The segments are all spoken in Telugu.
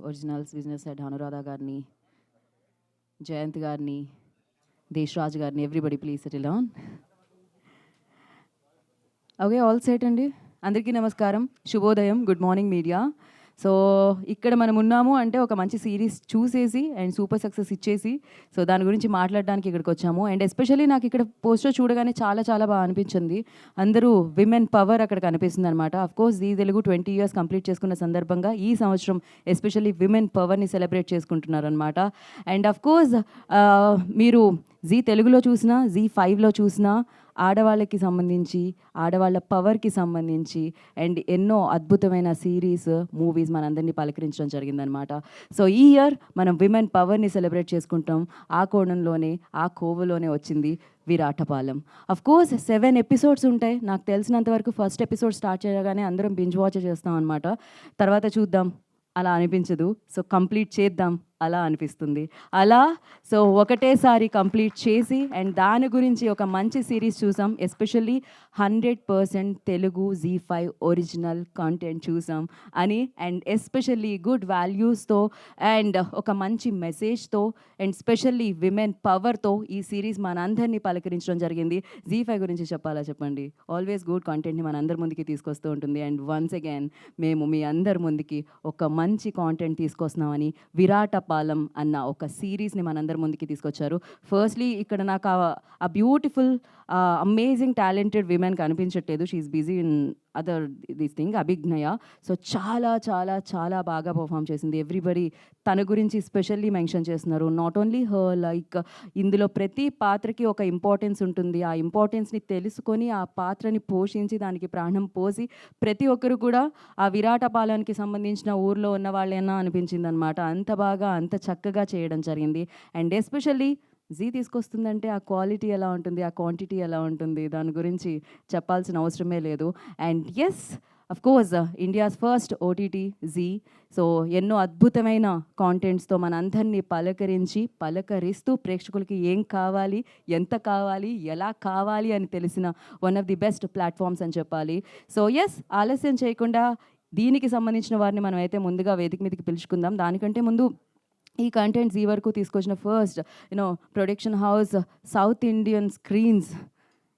ఒరిజినల్స్ బిజినెస్ హెడ్ అనురాధ గారిని, జయంత్ గారిని, దేశరాజ్ గారిని, everybody please settle down. Okay, all set అండి. అందరికీ నమస్కారం, శుభోదయం, గుడ్ మార్నింగ్ మీడియా. సో ఇక్కడ మనం ఉన్నాము అంటే ఒక మంచి సిరీస్ చూసేసి అండ్ సూపర్ సక్సెస్ ఇచ్చేసి సో దాని గురించి మాట్లాడడానికి ఇక్కడికి వచ్చాము. అండ్ ఎస్పెషల్లీ నాకు ఇక్కడ పోస్టర్ చూడగానే చాలా చాలా బాగా అనిపించింది. అందరూ విమెన్ పవర్ అక్కడ కనిపిస్తుంది అనమాట. అఫ్కోర్స్ ఈ తెలుగు 20 years కంప్లీట్ చేసుకున్న సందర్భంగా ఈ సంవత్సరం ఎస్పెషల్లీ విమెన్ పవర్ని సెలబ్రేట్ చేసుకుంటున్నారనమాట. అండ్ అఫ్కోర్స్ మీరు జీ తెలుగులో చూసినా, జీ5లో చూసినా ఆడవాళ్ళకి సంబంధించి, ఆడవాళ్ళ పవర్కి సంబంధించి అండ్ ఎన్నో అద్భుతమైన సిరీస్, మూవీస్ మనందరినీ పలకరించడం జరిగిందనమాట. సో ఈ ఇయర్ మనం విమెన్ పవర్ని సెలబ్రేట్ చేసుకుంటాం. ఆ కోణంలోనే, ఆ కోవలోనే వచ్చింది విరాటపాలెం. అఫ్కోర్స్ 7 episodes ఉంటాయి. నాకు తెలిసినంతవరకు ఫస్ట్ ఎపిసోడ్ స్టార్ట్ చేయగానే అందరం బింజ్ వాచ్ చేస్తాం అనమాట. తర్వాత చూద్దాం అలా అనిపించదు. సో కంప్లీట్ చేద్దాం అలా అనిపిస్తుంది. అలా సో ఒకటేసారి కంప్లీట్ చేసి అండ్ దాని గురించి ఒక మంచి సిరీస్ చూసాం. ఎస్పెషల్లీ 100% తెలుగు జీ5 ఒరిజినల్ కాంటెంట్ చూసాం అని అండ్ ఎస్పెషల్లీ గుడ్ వాల్యూస్తో అండ్ ఒక మంచి మెసేజ్తో అండ్ స్పెషల్లీ విమెన్ పవర్తో ఈ సిరీస్ మనందరినీ పలకరించడం జరిగింది. జీ5 గురించి చెప్పాలా చెప్పండి, ఆల్వేస్ గుడ్ కాంటెంట్ని మనందరి ముందుకి తీసుకొస్తూ ఉంటుంది. అండ్ వన్స్ అగైన్ మేము మీ అందరి ముందుకి ఒక మంచి కాంటెంట్ తీసుకొస్తున్నామని విరాటపాలెం అన్న ఒక సిరీస్ని మనందరి ముందుకి తీసుకొచ్చారు. ఫస్ట్లీ ఇక్కడ నాకు ఆ బ్యూటిఫుల్ అమేజింగ్ టాలెంటెడ్ విమెన్ కనిపించట్లేదు. She's busy in other this thing, Abhignaya. So చాలా చాలా చాలా బాగా పర్ఫామ్ చేసింది. ఎవ్రీబడి తన గురించి స్పెషల్లీ మెన్షన్ చేస్తున్నారు. నాట్ ఓన్లీ హర్, లైక్ ఇందులో ప్రతి పాత్రకి ఒక ఇంపార్టెన్స్ ఉంటుంది. ఆ ఇంపార్టెన్స్ని తెలుసుకొని ఆ పాత్రని పోషించి దానికి ప్రాణం పోసి ప్రతి ఒక్కరు కూడా ఆ విరాటపాలెంకి సంబంధించిన ఊర్లో ఉన్న వాళ్ళేనా అనిపించింది అనమాట. అంత బాగా అంత చక్కగా చేయడం జరిగింది. అండ్ ఎస్పెషల్లీ జీ తీసుకొస్తుందంటే ఆ క్వాలిటీ ఎలా ఉంటుంది, ఆ క్వాంటిటీ ఎలా ఉంటుంది, దాని గురించి చెప్పాల్సిన అవసరమే లేదు. And yes, of course India's first OTT Zee. So ఎన్నో అద్భుతమైన కాంటెంట్స్తో మనందరినీ పలకరిస్తూ ప్రేక్షకులకి ఏం కావాలి, ఎంత కావాలి, ఎలా కావాలి అని తెలిసిన one of the best platforms అని చెప్పాలి. సో ఎస్, ఆలస్యం చేయకుండా దీనికి సంబంధించిన వారిని మనం అయితే ముందుగా వేదిక మీదకి పిలుచుకుందాం. దానికంటే ముందు ఈ కంటెంట్స్ ఈ వరకు తీసుకొచ్చిన first production house south Indian screens.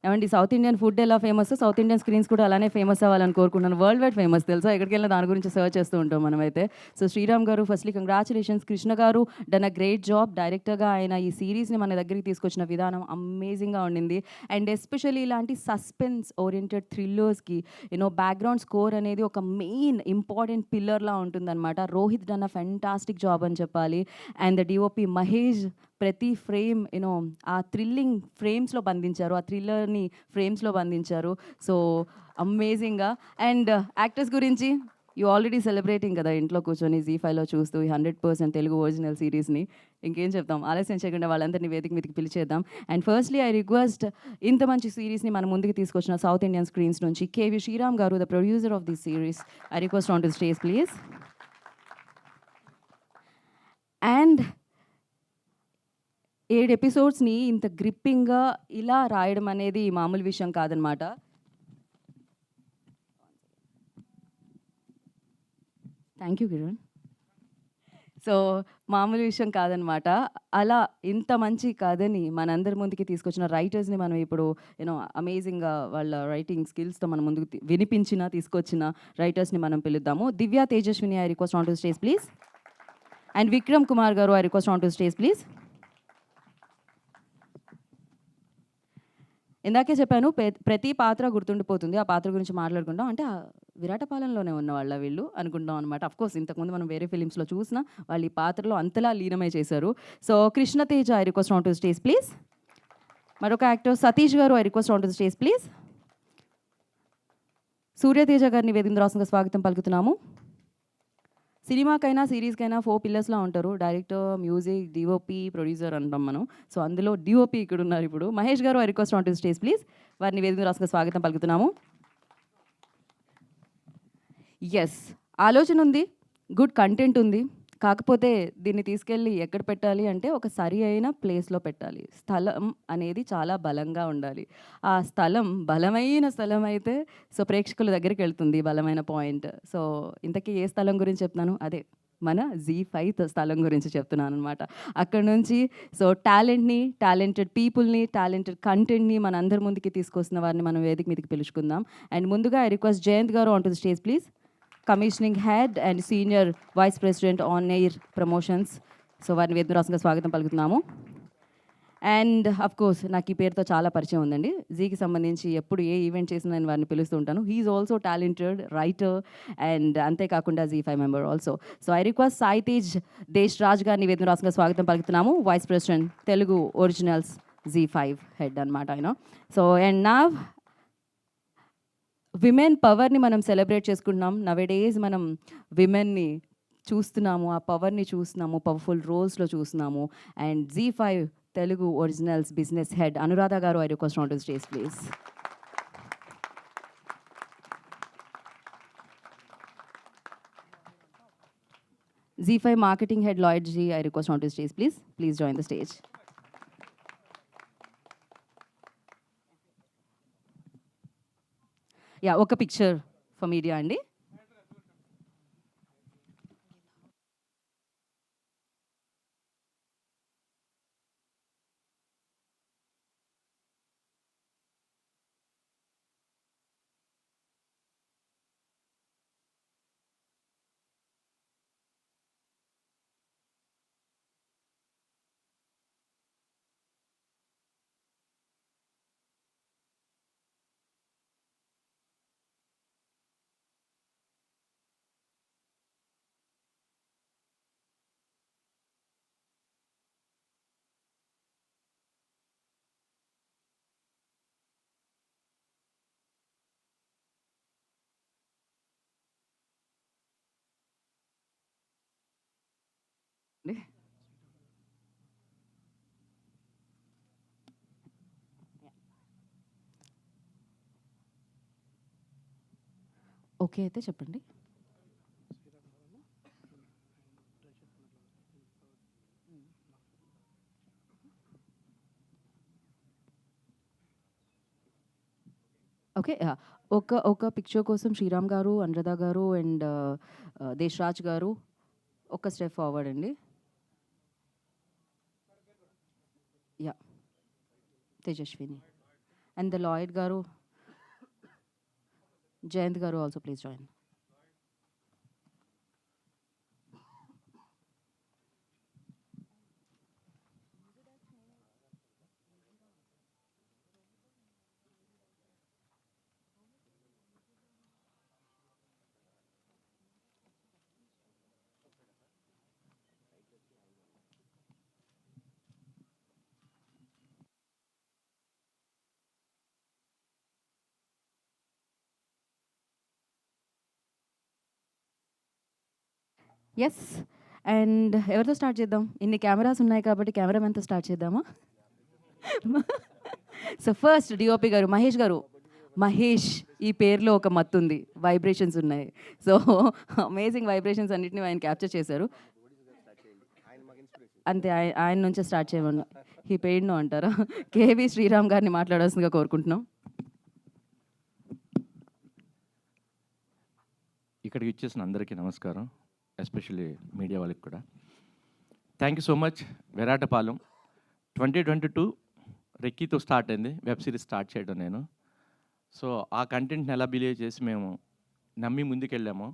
ఏమండి, సౌత్ ఇండియన్ ఫుడ్ ఎలా ఫేమస్, సౌత్ ఇండియన్ స్క్రీన్స్ కూడా అలానే ఫేమస్ అవ్వాలని కోరుకుంటున్నాను. వరల్డ్ వైడ్ ఫేమస్, తెలుసా? ఎక్కడికి వెళ్ళినా దాని గురించి సర్చ్ చేస్తూ ఉంటాం మనమైతే. సో శ్రీరామ్ గారు, ఫస్ట్లీ కంగ్రాచులేషన్స్. కృష్ణ గారు డన్ అ గ్రేట్ జాబ్. డైరెక్టర్గా ఆయన ఈ సిరీస్ని మన దగ్గరికి తీసుకొచ్చిన విధానం అమేజింగ్గా ఉండింది. అండ్ ఎస్పెషల్లీ ఇలాంటి సస్పెన్స్ ఓరియంటెడ్ థ్రిల్లర్స్కి బ్యాక్గ్రౌండ్ స్కోర్ అనేది ఒక మెయిన్ ఇంపార్టెంట్ పిల్లర్లా ఉంటుందన్నమాట. Rohit done a fantastic job అని చెప్పాలి. అండ్ ద డిఓపి మహేష్ ప్రతి ఫ్రేమ్ ఆ థ్రిల్లింగ్ ఫ్రేమ్స్లో బంధించారు, ఆ థ్రిల్లర్ని ఫ్రేమ్స్లో బంధించారు. సో అమేజింగ్గా. అండ్ యాక్టర్స్ గురించి యూ ఆల్రెడీ సెలబ్రేటింగ్ కదా ఇంట్లో కూర్చొని జీ5లో చూస్తూ ఈ 100% తెలుగు ఒరిజినల్ సిరీస్ని. ఇంకేం చెప్తాం, ఆలస్యం చేయకుండా వాళ్ళందరినీ వేదిక మీదకి పిలిచేద్దాం. అండ్ ఫస్ట్లీ ఐ రిక్వెస్ట్ ఇంత మంచి సిరీస్ని మన ముందుకు తీసుకొచ్చిన సౌత్ ఇండియన్ స్క్రీన్స్ నుంచి కేవి శ్రీరామ్ గారు, the producer of this series, I request on to stage please. And 7 ఎపిసోడ్స్ని ఇంత గ్రిప్పింగ్గా ఇలా రాయడం అనేది మామూలు విషయం కాదనమాట. Thank you Kiran. సో మామూలు విషయం కాదనమాట. అలా ఇంత మంచి కథని మనందరి ముందుకి తీసుకొచ్చిన రైటర్స్ని మనం ఇప్పుడు అమేజింగ్గా వాళ్ళ రైటింగ్ స్కిల్స్తో మన ముందుకు తీసుకొచ్చిన రైటర్స్ని మనం పిలుద్దాము. Divya Tejaswini, I request on to stage please. And Vikram Kumar గారు, I request on to stage please. ఇందాకే చెప్పాను, ప్రతి పాత్ర గుర్తుండిపోతుంది. ఆ పాత్ర గురించి మాట్లాడుకుంటాం అంటే విరాటపాలెంలోనే ఉన్న వాళ్ళ వీళ్ళు అనుకుంటాం అనమాట. అఫ్కోర్స్ ఇంతకుముందు మనం వేరే ఫిలిమ్స్లో చూసినా వాళ్ళు ఈ పాత్రలో అంతలా లీనమై చేశారు. So Krishna Teja, I request on to stage please. మరొక యాక్టర్ సతీష్ గారు, I request on to stage please. Surya Teja గారిని వేదిక రాష్ట్రంగా స్వాగతం పలుకుతున్నాము. సినిమాకైనా సిరీస్కైనా 4 పిల్లర్స్లా ఉంటారు: డైరెక్టర్, మ్యూజిక్, డిఓపి, ప్రొడ్యూసర్ అంటాం మనం. సో అందులో డిఓపి ఇక్కడ ఉన్నారు ఇప్పుడు. మహేష్ గారు, I request on to stage please. వారిని వేదిక రాష్ట్రంగా స్వాగతం పలుకుతున్నాము. ఎస్, ఆలోచన ఉంది, గుడ్ కంటెంట్ ఉంది. కాకపోతే దీన్ని తీసుకెళ్ళి ఎక్కడ పెట్టాలి అంటే ఒక సరి అయిన ప్లేస్లో పెట్టాలి. స్థలం అనేది చాలా బలంగా ఉండాలి. ఆ స్థలం బలమైన స్థలం అయితే సో ప్రేక్షకుల దగ్గరికి వెళ్తుంది బలమైన పాయింట్. సో ఇంతకీ ఏ స్థలం గురించి చెప్తున్నాను, అదే మన Z5 స్థలం గురించి చెప్తున్నాను అనమాట. అక్కడ నుంచి సో టాలెంట్ని, టాలెంటెడ్ పీపుల్ని, టాలెంటెడ్ కంటెంట్ని మన అందరి ముందుకి తీసుకొస్తున్న వారిని మనం వేదిక మీదకి పిలుచుకుందాం. అండ్ ముందుగా I request Jayant garu on to the stage please. Commissioning head and senior vice president on air promotions. So వారిని వేదరాసంగా స్వాగతం పలుకుతున్నాము. అండ్ అఫ్ కోర్స్ నాకు ఈ పేరుతో చాలా పరిచయం ఉందండి. జీకి సంబంధించి ఎప్పుడు ఏ ఈవెంట్ చేసినా నేను వారిని పిలుస్తూ ఉంటాను. He's also talented writer and అంతేకాకుండా Z5 member also. So I request Sai Tej Desh Raj గారిని వేదరాసంగా స్వాగతం పలుకుతున్నాము. Vice president Telugu originals Z5 head అనమాట ఆయన. సో అండ్ నా విమెన్ పవర్ని మనం సెలబ్రేట్ చేసుకుంటున్నాం. నవేడేస్ మనం విమెన్ని చూస్తున్నాము, ఆ పవర్ని చూస్తున్నాము, పవర్ఫుల్ రోల్స్లో చూస్తున్నాము. And Z5 Telugu originals business head Anuradha గారు, I request on to stage please. Z5 marketing head Lloyd ji, I request on to stage please. Please join the stage. Yeah, ఒక పిక్చర్ ఫర్ మీడియా అండి. ఓకే అయితే చెప్పండి. ఓకే. ఒక పిక్చర్ కోసం శ్రీరామ్ గారు, అనురాధ గారు అండ్ దేశ్ రాజ్ గారు ఒక స్టెప్ ఫార్వర్డ్ అండి. Yeah, Tejaswini and the Lloyd garu, Jayant garu also please join. Yes, and ఎవరితో స్టార్ట్ చేద్దాం? ఇన్ని కెమెరాస్ ఉన్నాయి కాబట్టి కెమెరామెన్తో స్టార్ట్ చేద్దామా? So first DOP garu, Mahesh గారు. మహేష్ ఈ పేరులో ఒక మత్తు ఉంది, వైబ్రేషన్స్ ఉన్నాయి. సో అమేజింగ్ వైబ్రేషన్స్ అన్నిటిని ఆయన క్యాప్చర్ చేశారు. అంతే, ఆయన నుంచే స్టార్ట్ చేయమన్నా. ఈ పెయిడ్నో అంటారా? కేవి శ్రీరామ్ గారిని మాట్లాడాల్సిందిగా కోరుకుంటున్నాం. ఇక్కడికి ఇచ్చేసిన అందరికీ నమస్కారం, ఎస్పెషల్లీ మీడియా వాళ్ళకి కూడా. Thank you so much. Viratapalem 2022 రెక్కీతో స్టార్ట్ అయింది వెబ్ సిరీస్ స్టార్ట్ చేయడం నేను. సో ఆ కంటెంట్ని ఎలా బిలీవ్ చేసి మేము నమ్మి ముందుకెళ్ళామో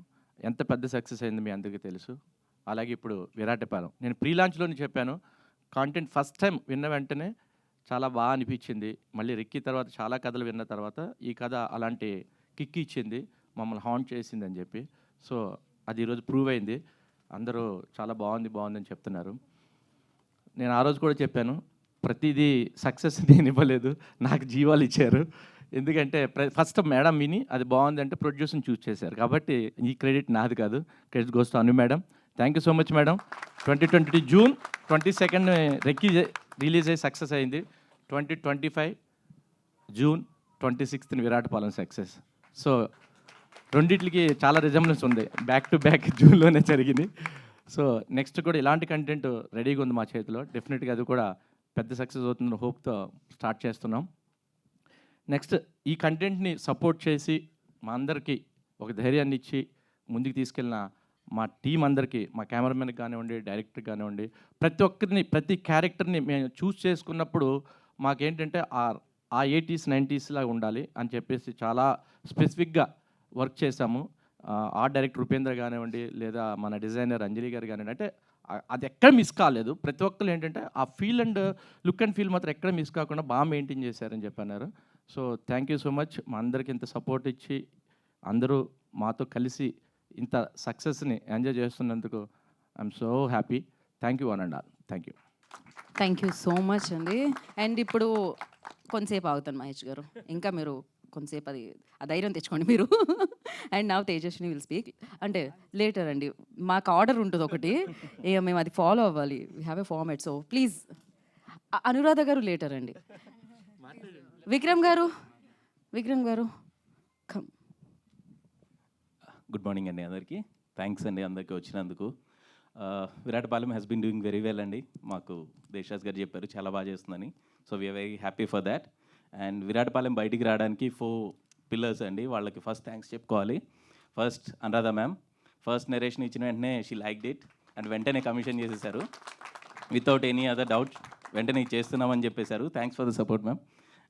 ఎంత పెద్ద సక్సెస్ అయింది మీ అందరికీ తెలుసు. అలాగే ఇప్పుడు విరాటపాలెం నేను ప్రీ లాంచ్లోనే చెప్పాను, కాంటెంట్ ఫస్ట్ టైం విన్న వెంటనే చాలా బాగా అనిపించింది. మళ్ళీ రెక్కీ తర్వాత చాలా కథలు విన్న తర్వాత ఈ కథ అలాంటి కిక్ ఇచ్చింది, మమ్మల్ని హాంట్ చేసింది అని చెప్పి. సో అది ఈరోజు ప్రూవ్ అయింది. అందరూ చాలా బాగుందని చెప్తున్నారు. నేను ఆ రోజు కూడా చెప్పాను, ప్రతిదీ సక్సెస్ నేను ఇవ్వలేదు, నాకు జీవాలు ఇచ్చారు. ఎందుకంటే ఫస్ట్ మేడం విని అది బాగుంది అంటే ప్రొడ్యూసర్ని చూస్ చేశారు. కాబట్టి ఈ క్రెడిట్ నాది కాదు, credit goes to Anu madam. Thank you so much madam. 2020 June 22 Recce release అయ్యి సక్సెస్ అయింది. 2025 జూన్ 26 విరాటపాలెం సక్సెస్. సో రెండిట్లకి చాలా రిజంబ్లెన్స్ ఉంది, బ్యాక్ టు బ్యాక్ జూన్లోనే జరిగింది. సో నెక్స్ట్ కూడా ఇలాంటి కంటెంట్ రెడీగా ఉంది మా చేతిలో. డెఫినెట్గా అది కూడా పెద్ద సక్సెస్ అవుతుందని హోప్తో స్టార్ట్ చేస్తున్నాం. నెక్స్ట్ ఈ కంటెంట్ని సపోర్ట్ చేసి మా అందరికీ ఒక ధైర్యాన్ని ఇచ్చి ముందుకు తీసుకెళ్ళిన మా టీం అందరికీ, మా కెమెరామెన్కి కానివ్వండి, డైరెక్టర్ కానివ్వండి, ప్రతి ఒక్కరిని, ప్రతి క్యారెక్టర్ని మేము చూస్ చేసుకున్నప్పుడు మాకేంటంటే ఆ 80s 90s లాగా ఉండాలి అని చెప్పేసి చాలా స్పెసిఫిక్గా వర్క్ చేశాము. ఆర్ట్ డైరెక్టర్ ఉపేంద్ర కానివ్వండి, లేదా మన డిజైనర్ అంజలి గారు కానివ్వండి, అంటే అది ఎక్కడ మిస్ కాలేదు. ప్రతి ఒక్కరు ఏంటంటే ఆ feel and look and feel మాత్రం ఎక్కడ మిస్ కాకుండా బాగా మెయింటైన్ చేశారని చెప్పన్నారు. So thank you so much. మా అందరికి ఇంత సపోర్ట్ ఇచ్చి అందరూ మాతో కలిసి ఇంత సక్సెస్ని ఎంజాయ్ చేస్తున్నందుకు I'm so happy. Thank you one and all. Thank you. Thank you so much అండి. అండ్ ఇప్పుడు కొంతసేపు ఆగుతాను మహేష్ గారు, ఇంకా మీరు కొంతసేపు అది ఆ ధైర్యం తెచ్చుకోండి మీరు. అండ్ నా తేజస్విని విల్ స్పీక్, అంటే లేటర్ అండి, మాకు ఆర్డర్ ఉంటుంది ఒకటి, ఇక మేము అది ఫాలో అవ్వాలి. We have a format, so please. Anuradha గారు లేటర్ అండి. విక్రమ్ గారు కమ్. గుడ్ మార్నింగ్ అండి అందరికీ. థ్యాంక్స్ అండి అందరికీ వచ్చినందుకు. Viratapalem has been doing very well అండి. మాకు దేశాస్ గారు చెప్పారు చాలా బాగా చేస్తుందని. So we are very happy for that. And Viratapalem బయటికి రావడానికి 4 పిల్లర్స్ అండి. వాళ్ళకి ఫస్ట్ థ్యాంక్స్ చెప్పుకోవాలి. First Anuradha ma'am, first narration ఇచ్చిన వెంటనే షీ లైక్డ్ ఇట్ అండ్ వెంటనే కమిషన్ చేసేసారు వితౌట్ ఎనీ అదర్ డౌట్. వెంటనే చేస్తున్నామని చెప్పేశారు. Thanks for the support ma'am.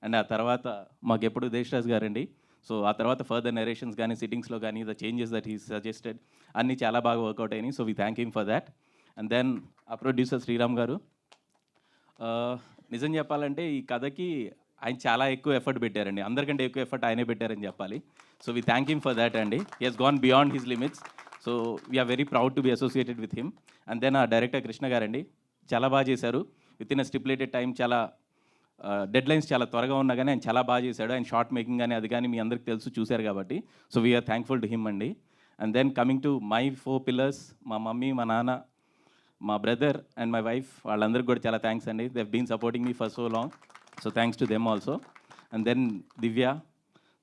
And ఆ తర్వాత మాకు ఎప్పుడు దేశరాజ్ గారండి. సో ఆ తర్వాత ఫర్దర్ నరేషన్స్ కానీ సిట్టింగ్స్లో కానీ the changes that he suggested అన్నీ చాలా బాగా వర్కౌట్ అయినాయి. So we thank him for that. And then ఆ ప్రొడ్యూసర్ శ్రీరామ్ గారు, నిజం చెప్పాలంటే ఈ కథకి ఆయన చాలా ఎక్కువ ఎఫర్ట్ పెట్టారండి. అందరికంటే ఎక్కువ ఎఫర్ట్ ఆయనే పెట్టారని చెప్పాలి. So we thank him for that అండి. He has gone beyond his limits. So we are very proud to be associated with him. And then ఆ డైరెక్టర్ కృష్ణ గారండి, చాలా బాగా చేశారు. Within a stipulated time, చాలా డెడ్ లైన్స్ చాలా త్వరగా ఉన్నా కానీ ఆయన చాలా బాగా చేశాడు. ఆయన షార్ట్ మేకింగ్ కానీ అది కానీ మీ అందరికి తెలుసు, చూశారు కాబట్టి. So we're thankful to him అండి. And then coming to my 4 pillars, మా మమ్మీ, మా నాన్న, మా బ్రదర్ అండ్ మై వైఫ్, వాళ్ళందరికీ కూడా చాలా థ్యాంక్స్ అండి. They have been supporting me for so long. So thanks to them also. And then Divya,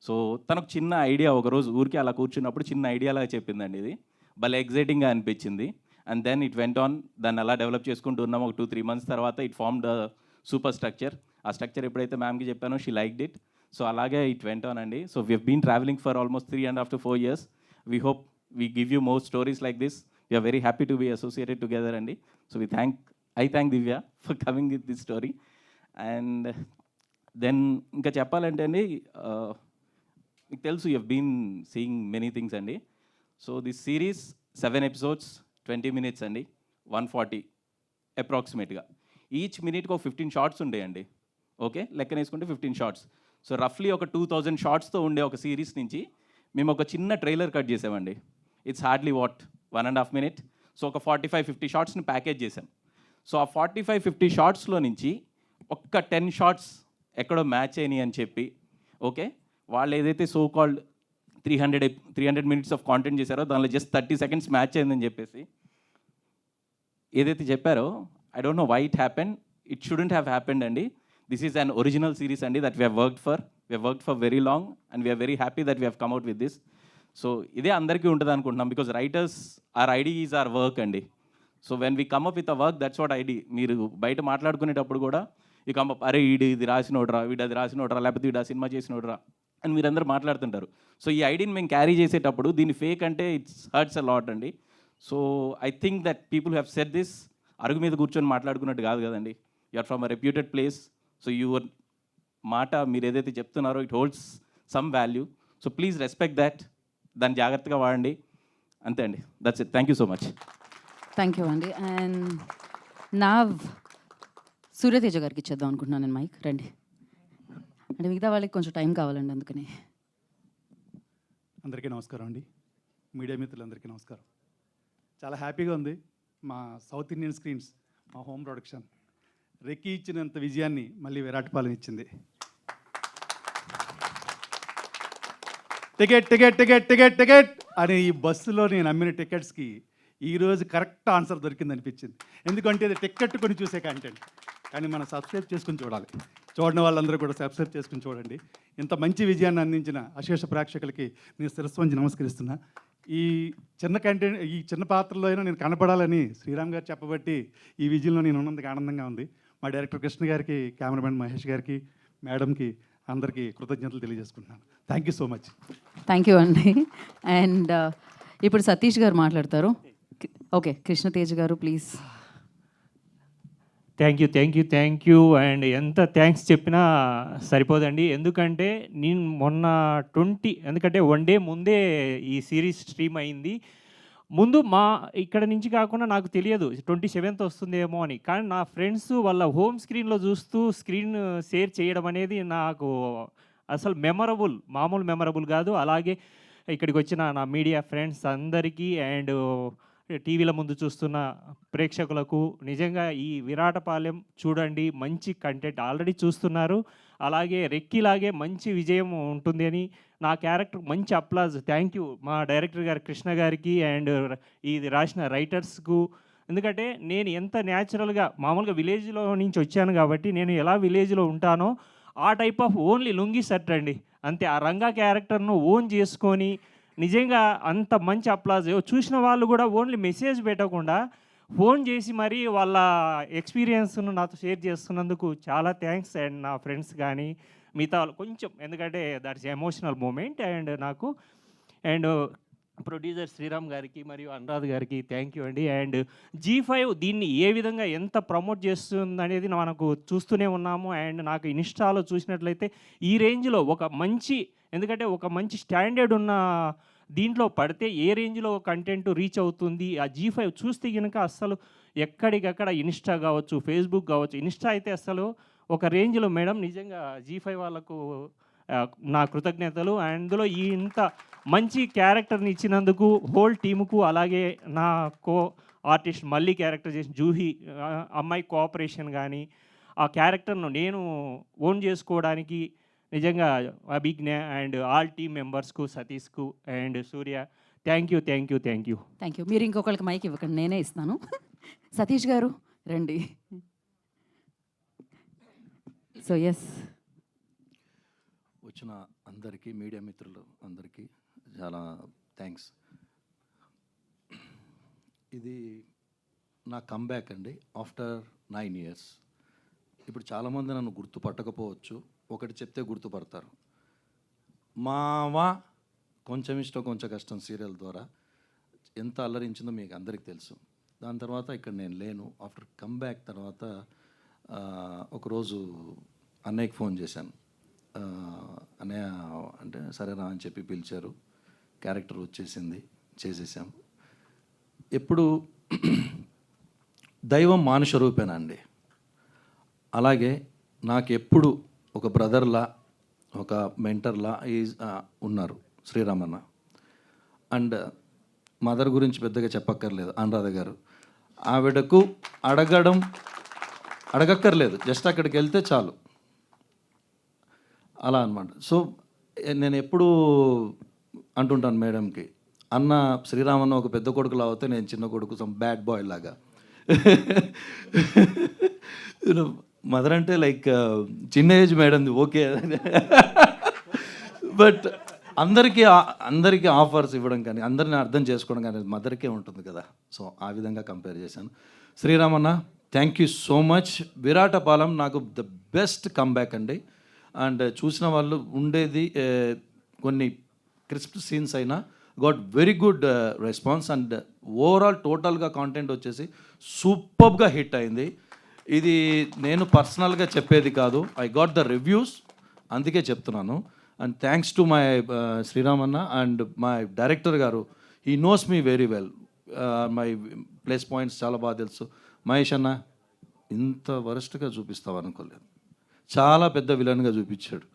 so తనకు చిన్న ఐడియా, ఒకరోజు ఊరికి అలా కూర్చున్నప్పుడు చిన్న ఐడియాలాగా చెప్పిందండి. ఇది భలే ఎగ్జైటింగ్గా అనిపించింది. And then it went on. దాన్ని అలా డెవలప్ చేసుకుంటూ ఉన్నాం. ఒక 2-3 months తర్వాత ఇట్ ఫార్మ్డ్ సూపర్ స్ట్రక్చర్. ఆ స్ట్రక్చర్ ఎప్పుడైతే మ్యామ్కి చెప్పానో షీ లైక్డ్ ఇట్. సో అలాగే ఇట్ వెంట్ ఆన్ అండి. So we have been travelling for almost 3.5 to 4 years. We hope we give you more stories like this. We're very happy to be associated together అండి. So I thank Divya for coming with this story. And then ఇంకా చెప్పాలంటే అండి, మీకు తెలుసు you have been seeing many things అండి. So this series 7 episodes, 20 minutes అండి, 140 అప్రాక్సిమేట్గా. ఈచ్ మినిట్కి ఒక 15 shots ఉండేయండి. ఓకే, లెక్కన వేసుకుంటే 15 shots. సో రఫ్లీ ఒక 2000 shotsతో ఉండే ఒక సిరీస్ నుంచి మేము ఒక చిన్న ట్రైలర్ కట్ చేసామండి. It's hardly 1.5 minute. సో ఒక 45-50 shotsని ప్యాకేజ్ చేసాం. సో ఆ 45-50 shotsలో నుంచి ఒక్క 10 shots ఎక్కడో మ్యాచ్ అయినాయి అని చెప్పి, ఓకే, వాళ్ళు ఏదైతే so called 300 minutes of content చేశారో దానిలో జస్ట్ 30 seconds మ్యాచ్ అయిందని చెప్పేసి ఏదైతే చెప్పారో, I don't know why it happened. It shouldn't have happened అండి. This is an original series అండి that we have worked for very long and we're very happy that we have come out with this. So ఇదే అందరికీ ఉంటుంది అనుకుంటున్నాం, because writers are ID is our work అండి. So when we come up with a work, that's what ID. మీరు బయట మాట్లాడుకునేటప్పుడు కూడా ఈ కమ్అప్, అరే ఇది రాసినోడ్రా, వీడు అది రాసినోడ్రా, లేకపోతే వీడు ఆ సినిమా చేసినోడ్రా అని మీరందరూ మాట్లాడుతుంటారు. సో ఈ ఐడిని మేము క్యారీ చేసేటప్పుడు దీన్ని ఫేక్ అంటే ఇట్స్ హర్ట్స్ అ లాట్ అండి. So I think that people have said this. అరుగు మీద కూర్చొని మాట్లాడుకున్నట్టు కాదు కదండి. You are from a reputed place. So your మాట మీరు ఏదైతే చెప్తున్నారో it holds some value. So please respect that. దాన్ని జాగ్రత్తగా వాడండి. అంతే అండి. That's it. Thank you so much. Thank you అండి. అండ్ నా సూర్యతేజ గారికి ఇచ్చేద్దాం అనుకుంటున్నాను నేను మైక్. రండి. అంటే మిగతా వాళ్ళకి కొంచెం టైం కావాలండి, అందుకని. అందరికీ నమస్కారం అండి. మీడియా మిత్రులందరికీ నమస్కారం. చాలా హ్యాపీగా ఉంది. మా సౌత్ ఇండియన్ స్క్రీన్స్, మా హోమ్ ప్రొడక్షన్ రెక్కి ఇచ్చినంత విజయాన్ని మళ్ళీ విరాటపాలెం ఇచ్చింది. Ticket ticket ticket ticket ticket అని ఈ బస్సులో నేను అమ్మిన టికెట్స్కి ఈరోజు కరెక్ట్ ఆన్సర్ దొరికింది అనిపించింది. ఎందుకంటే అది టికెట్ కొని చూసే కంటెంట్. కానీ మనం సబ్స్క్రైబ్ చేసుకుని చూడాలి. చూడని వాళ్ళందరూ కూడా సబ్స్క్రైబ్ చేసుకుని చూడండి. ఇంత మంచి విజయాన్ని అందించిన అశేష ప్రేక్షకులకి నేను శిరస్సు వంచి నమస్కరిస్తున్నా. ఈ చిన్న పాత్రలో అయినా నేను కనపడాలని శ్రీరామ్ గారు చెప్పబట్టి ఈ విజయంలో నేను ఉన్నందుకు ఆనందంగా ఉంది. మా డైరెక్టర్ కృష్ణ గారికి, కెమెరామెన్ మహేష్ గారికి, మేడంకి, అందరికీ కృతజ్ఞతలు తెలియజేసుకుంటున్నాను. Thank you so much. Thank you అండి. అండ్ ఇప్పుడు సతీష్ గారు మాట్లాడతారు. ఓకే, కృష్ణతేజ్ గారు ప్లీజ్. థ్యాంక్ యూ అండ్ ఎంత థ్యాంక్స్ చెప్పినా సరిపోదండి. ఎందుకంటే నేను మొన్న ఎందుకంటే 1 డే ముందే ఈ సిరీస్ స్ట్రీమ్ అయింది. ముందు ఇక్కడ నుంచి కాకుండా నాకు తెలియదు 27th వస్తుందేమో అని. కానీ నా ఫ్రెండ్స్ వాళ్ళ హోమ్ స్క్రీన్లో చూస్తూ స్క్రీన్ షేర్ చేయడం అనేది నాకు అసలు మామూలు మెమరబుల్ కాదు. అలాగే ఇక్కడికి వచ్చిన నా మీడియా ఫ్రెండ్స్ అందరికీ అండ్ టీవీల ముందు చూస్తున్న ప్రేక్షకులకు నిజంగా ఈ విరాటపాలెం చూడండి. మంచి కంటెంట్ ఆల్రెడీ చూస్తున్నారు. అలాగే రెక్కీలాగే మంచి విజయం ఉంటుంది అని నా క్యారెక్టర్ మంచి అప్లాజ్. థ్యాంక్ యూ మా డైరెక్టర్ గారు కృష్ణ గారికి అండ్ ఇది రాసిన రైటర్స్కు. ఎందుకంటే నేను ఎంత న్యాచురల్గా మామూలుగా విలేజ్లో నుంచి వచ్చాను కాబట్టి నేను ఎలా విలేజ్లో ఉంటానో ఆ type of only lungi shirt అండి అంతే. ఆ రంగా క్యారెక్టర్ను ఓన్ చేసుకొని నిజంగా అంత మంచి అప్లాజ్. చూసిన వాళ్ళు కూడా ఓన్లీ మెసేజ్ పెట్టకుండా ఫోన్ చేసి మరీ వాళ్ళ ఎక్స్పీరియన్స్ను నాతో షేర్ చేస్తున్నందుకు చాలా థ్యాంక్స్. అండ్ నా ఫ్రెండ్స్ కానీ మిగతా వాళ్ళు కొంచెం ఎందుకంటే దట్స్ ఎమోషనల్ మూమెంట్ అండ్ నాకు అండ్ ప్రొడ్యూసర్ శ్రీరామ్ గారికి మరియు అనురాధ్ గారికి థ్యాంక్ యూ అండి. అండ్ G5 దీన్ని ఏ విధంగా ఎంత ప్రమోట్ చేస్తుంది అనేది మనకు చూస్తూనే ఉన్నాము. అండ్ నాకు ఇన్స్టాలో చూసినట్లయితే ఈ రేంజ్లో ఎందుకంటే ఒక మంచి స్టాండర్డ్ ఉన్న దీంట్లో పడితే ఏ రేంజ్లో కంటెంట్ రీచ్ అవుతుంది. ఆ G5 చూస్తే కనుక అస్సలు ఎక్కడికక్కడ ఇన్స్టా కావచ్చు, ఫేస్బుక్ కావచ్చు. ఇన్స్టా అయితే అసలు ఒక రేంజ్లో మేడం. నిజంగా G5 వాళ్ళకు నా కృతజ్ఞతలు. అందులో ఇంత మంచి క్యారెక్టర్ని ఇచ్చినందుకు హోల్ టీముకు, అలాగే నా ఆర్టిస్ట్ మళ్ళీ క్యారెక్టర్ చేసిన జూహీ అమ్మాయి కోఆపరేషన్ కానీ ఆ క్యారెక్టర్ను నేను ఓన్ చేసుకోవడానికి నిజంగా అభిజ్ఞ అండ్ ఆల్ టీమ్ మెంబర్స్కు, సతీష్కు అండ్ సూర్య థ్యాంక్ యూ. మీరు ఇంకొకరికి మైక్ ఇవ్వకండి, నేనే ఇస్తాను. సతీష్ గారు రండి. సో ఎస్, వచ్చిన అందరికీ మీడియా మిత్రులు అందరికీ చాలా థ్యాంక్స్. ఇది నా కమ్బ్యాక్ అండి ఆఫ్టర్ 9 years. ఇప్పుడు చాలామంది నన్ను గుర్తుపట్టకపోవచ్చు, ఒకటి చెప్తే గుర్తుపడతారు. మావా కొంచెం ఇష్టం కొంచెం కష్టం సీరియల్ ద్వారా ఎంత అల్లరించిందో మీకు అందరికీ తెలుసు. దాని తర్వాత ఇక్కడ నేను లేను. ఆఫ్టర్ కమ్బ్యాక్ తర్వాత ఒకరోజు అన్నయ్యకి ఫోన్ చేశాను. అన్నయ్య అంటే సరేనా అని చెప్పి పిలిచారు. క్యారెక్టర్ వచ్చేసింది, చేసేసాం. ఎప్పుడు దైవం మానుష రూపేనా అండి. అలాగే నాకు ఎప్పుడు ఒక బ్రదర్లా ఒక మెంటర్లా ఉన్నారు శ్రీరామన్న. అండ్ మదర్ గురించి పెద్దగా చెప్పక్కర్లేదు, అనురాధ గారు. ఆవిడకు అడగక్కర్లేదు, జస్ట్ అక్కడికి వెళ్తే చాలు, అలా అనమాట. సో నేను ఎప్పుడు అంటుంటాను మేడంకి, అన్న శ్రీరామన్న ఒక పెద్ద కొడుకులా అవుతే నేను చిన్న కొడుకు సమ్ బ్యాడ్ బాయ్ లాగా. మదర్ అంటే లైక్ చిన్న ఏజ్ మేడం ఓకే. బట్ అందరికీ ఆఫర్స్ ఇవ్వడం కానీ అందరిని అర్థం చేసుకోవడం కానీ మదర్కే ఉంటుంది కదా. సో ఆ విధంగా కంపేర్ చేశాను. శ్రీరామన్న thank you so much. Viratapalem నాకు ద బెస్ట్ కమ్బ్యాక్ అండి. అండ్ చూసిన వాళ్ళు ఉండేది కొన్ని క్రిస్ప్ సీన్స్ అయినా got very good response. And overall టోటల్గా కాంటెంట్ వచ్చేసి సూపర్గా హిట్ అయింది. ఇది నేను పర్సనల్గా చెప్పేది కాదు, ఐ గాట్ ద రివ్యూస్, అందుకే చెప్తున్నాను. అండ్ థ్యాంక్స్ టు మై శ్రీరామన్న అండ్ మై డైరెక్టర్ గారు. He knows me very well. My plus points చాలా బాగా తెలుసు. మహేష్ అన్న ఇంత వరస్ట్గా చూపిస్తావు అనుకోలేదు, చాలా పెద్ద విలన్గా చూపించాడు.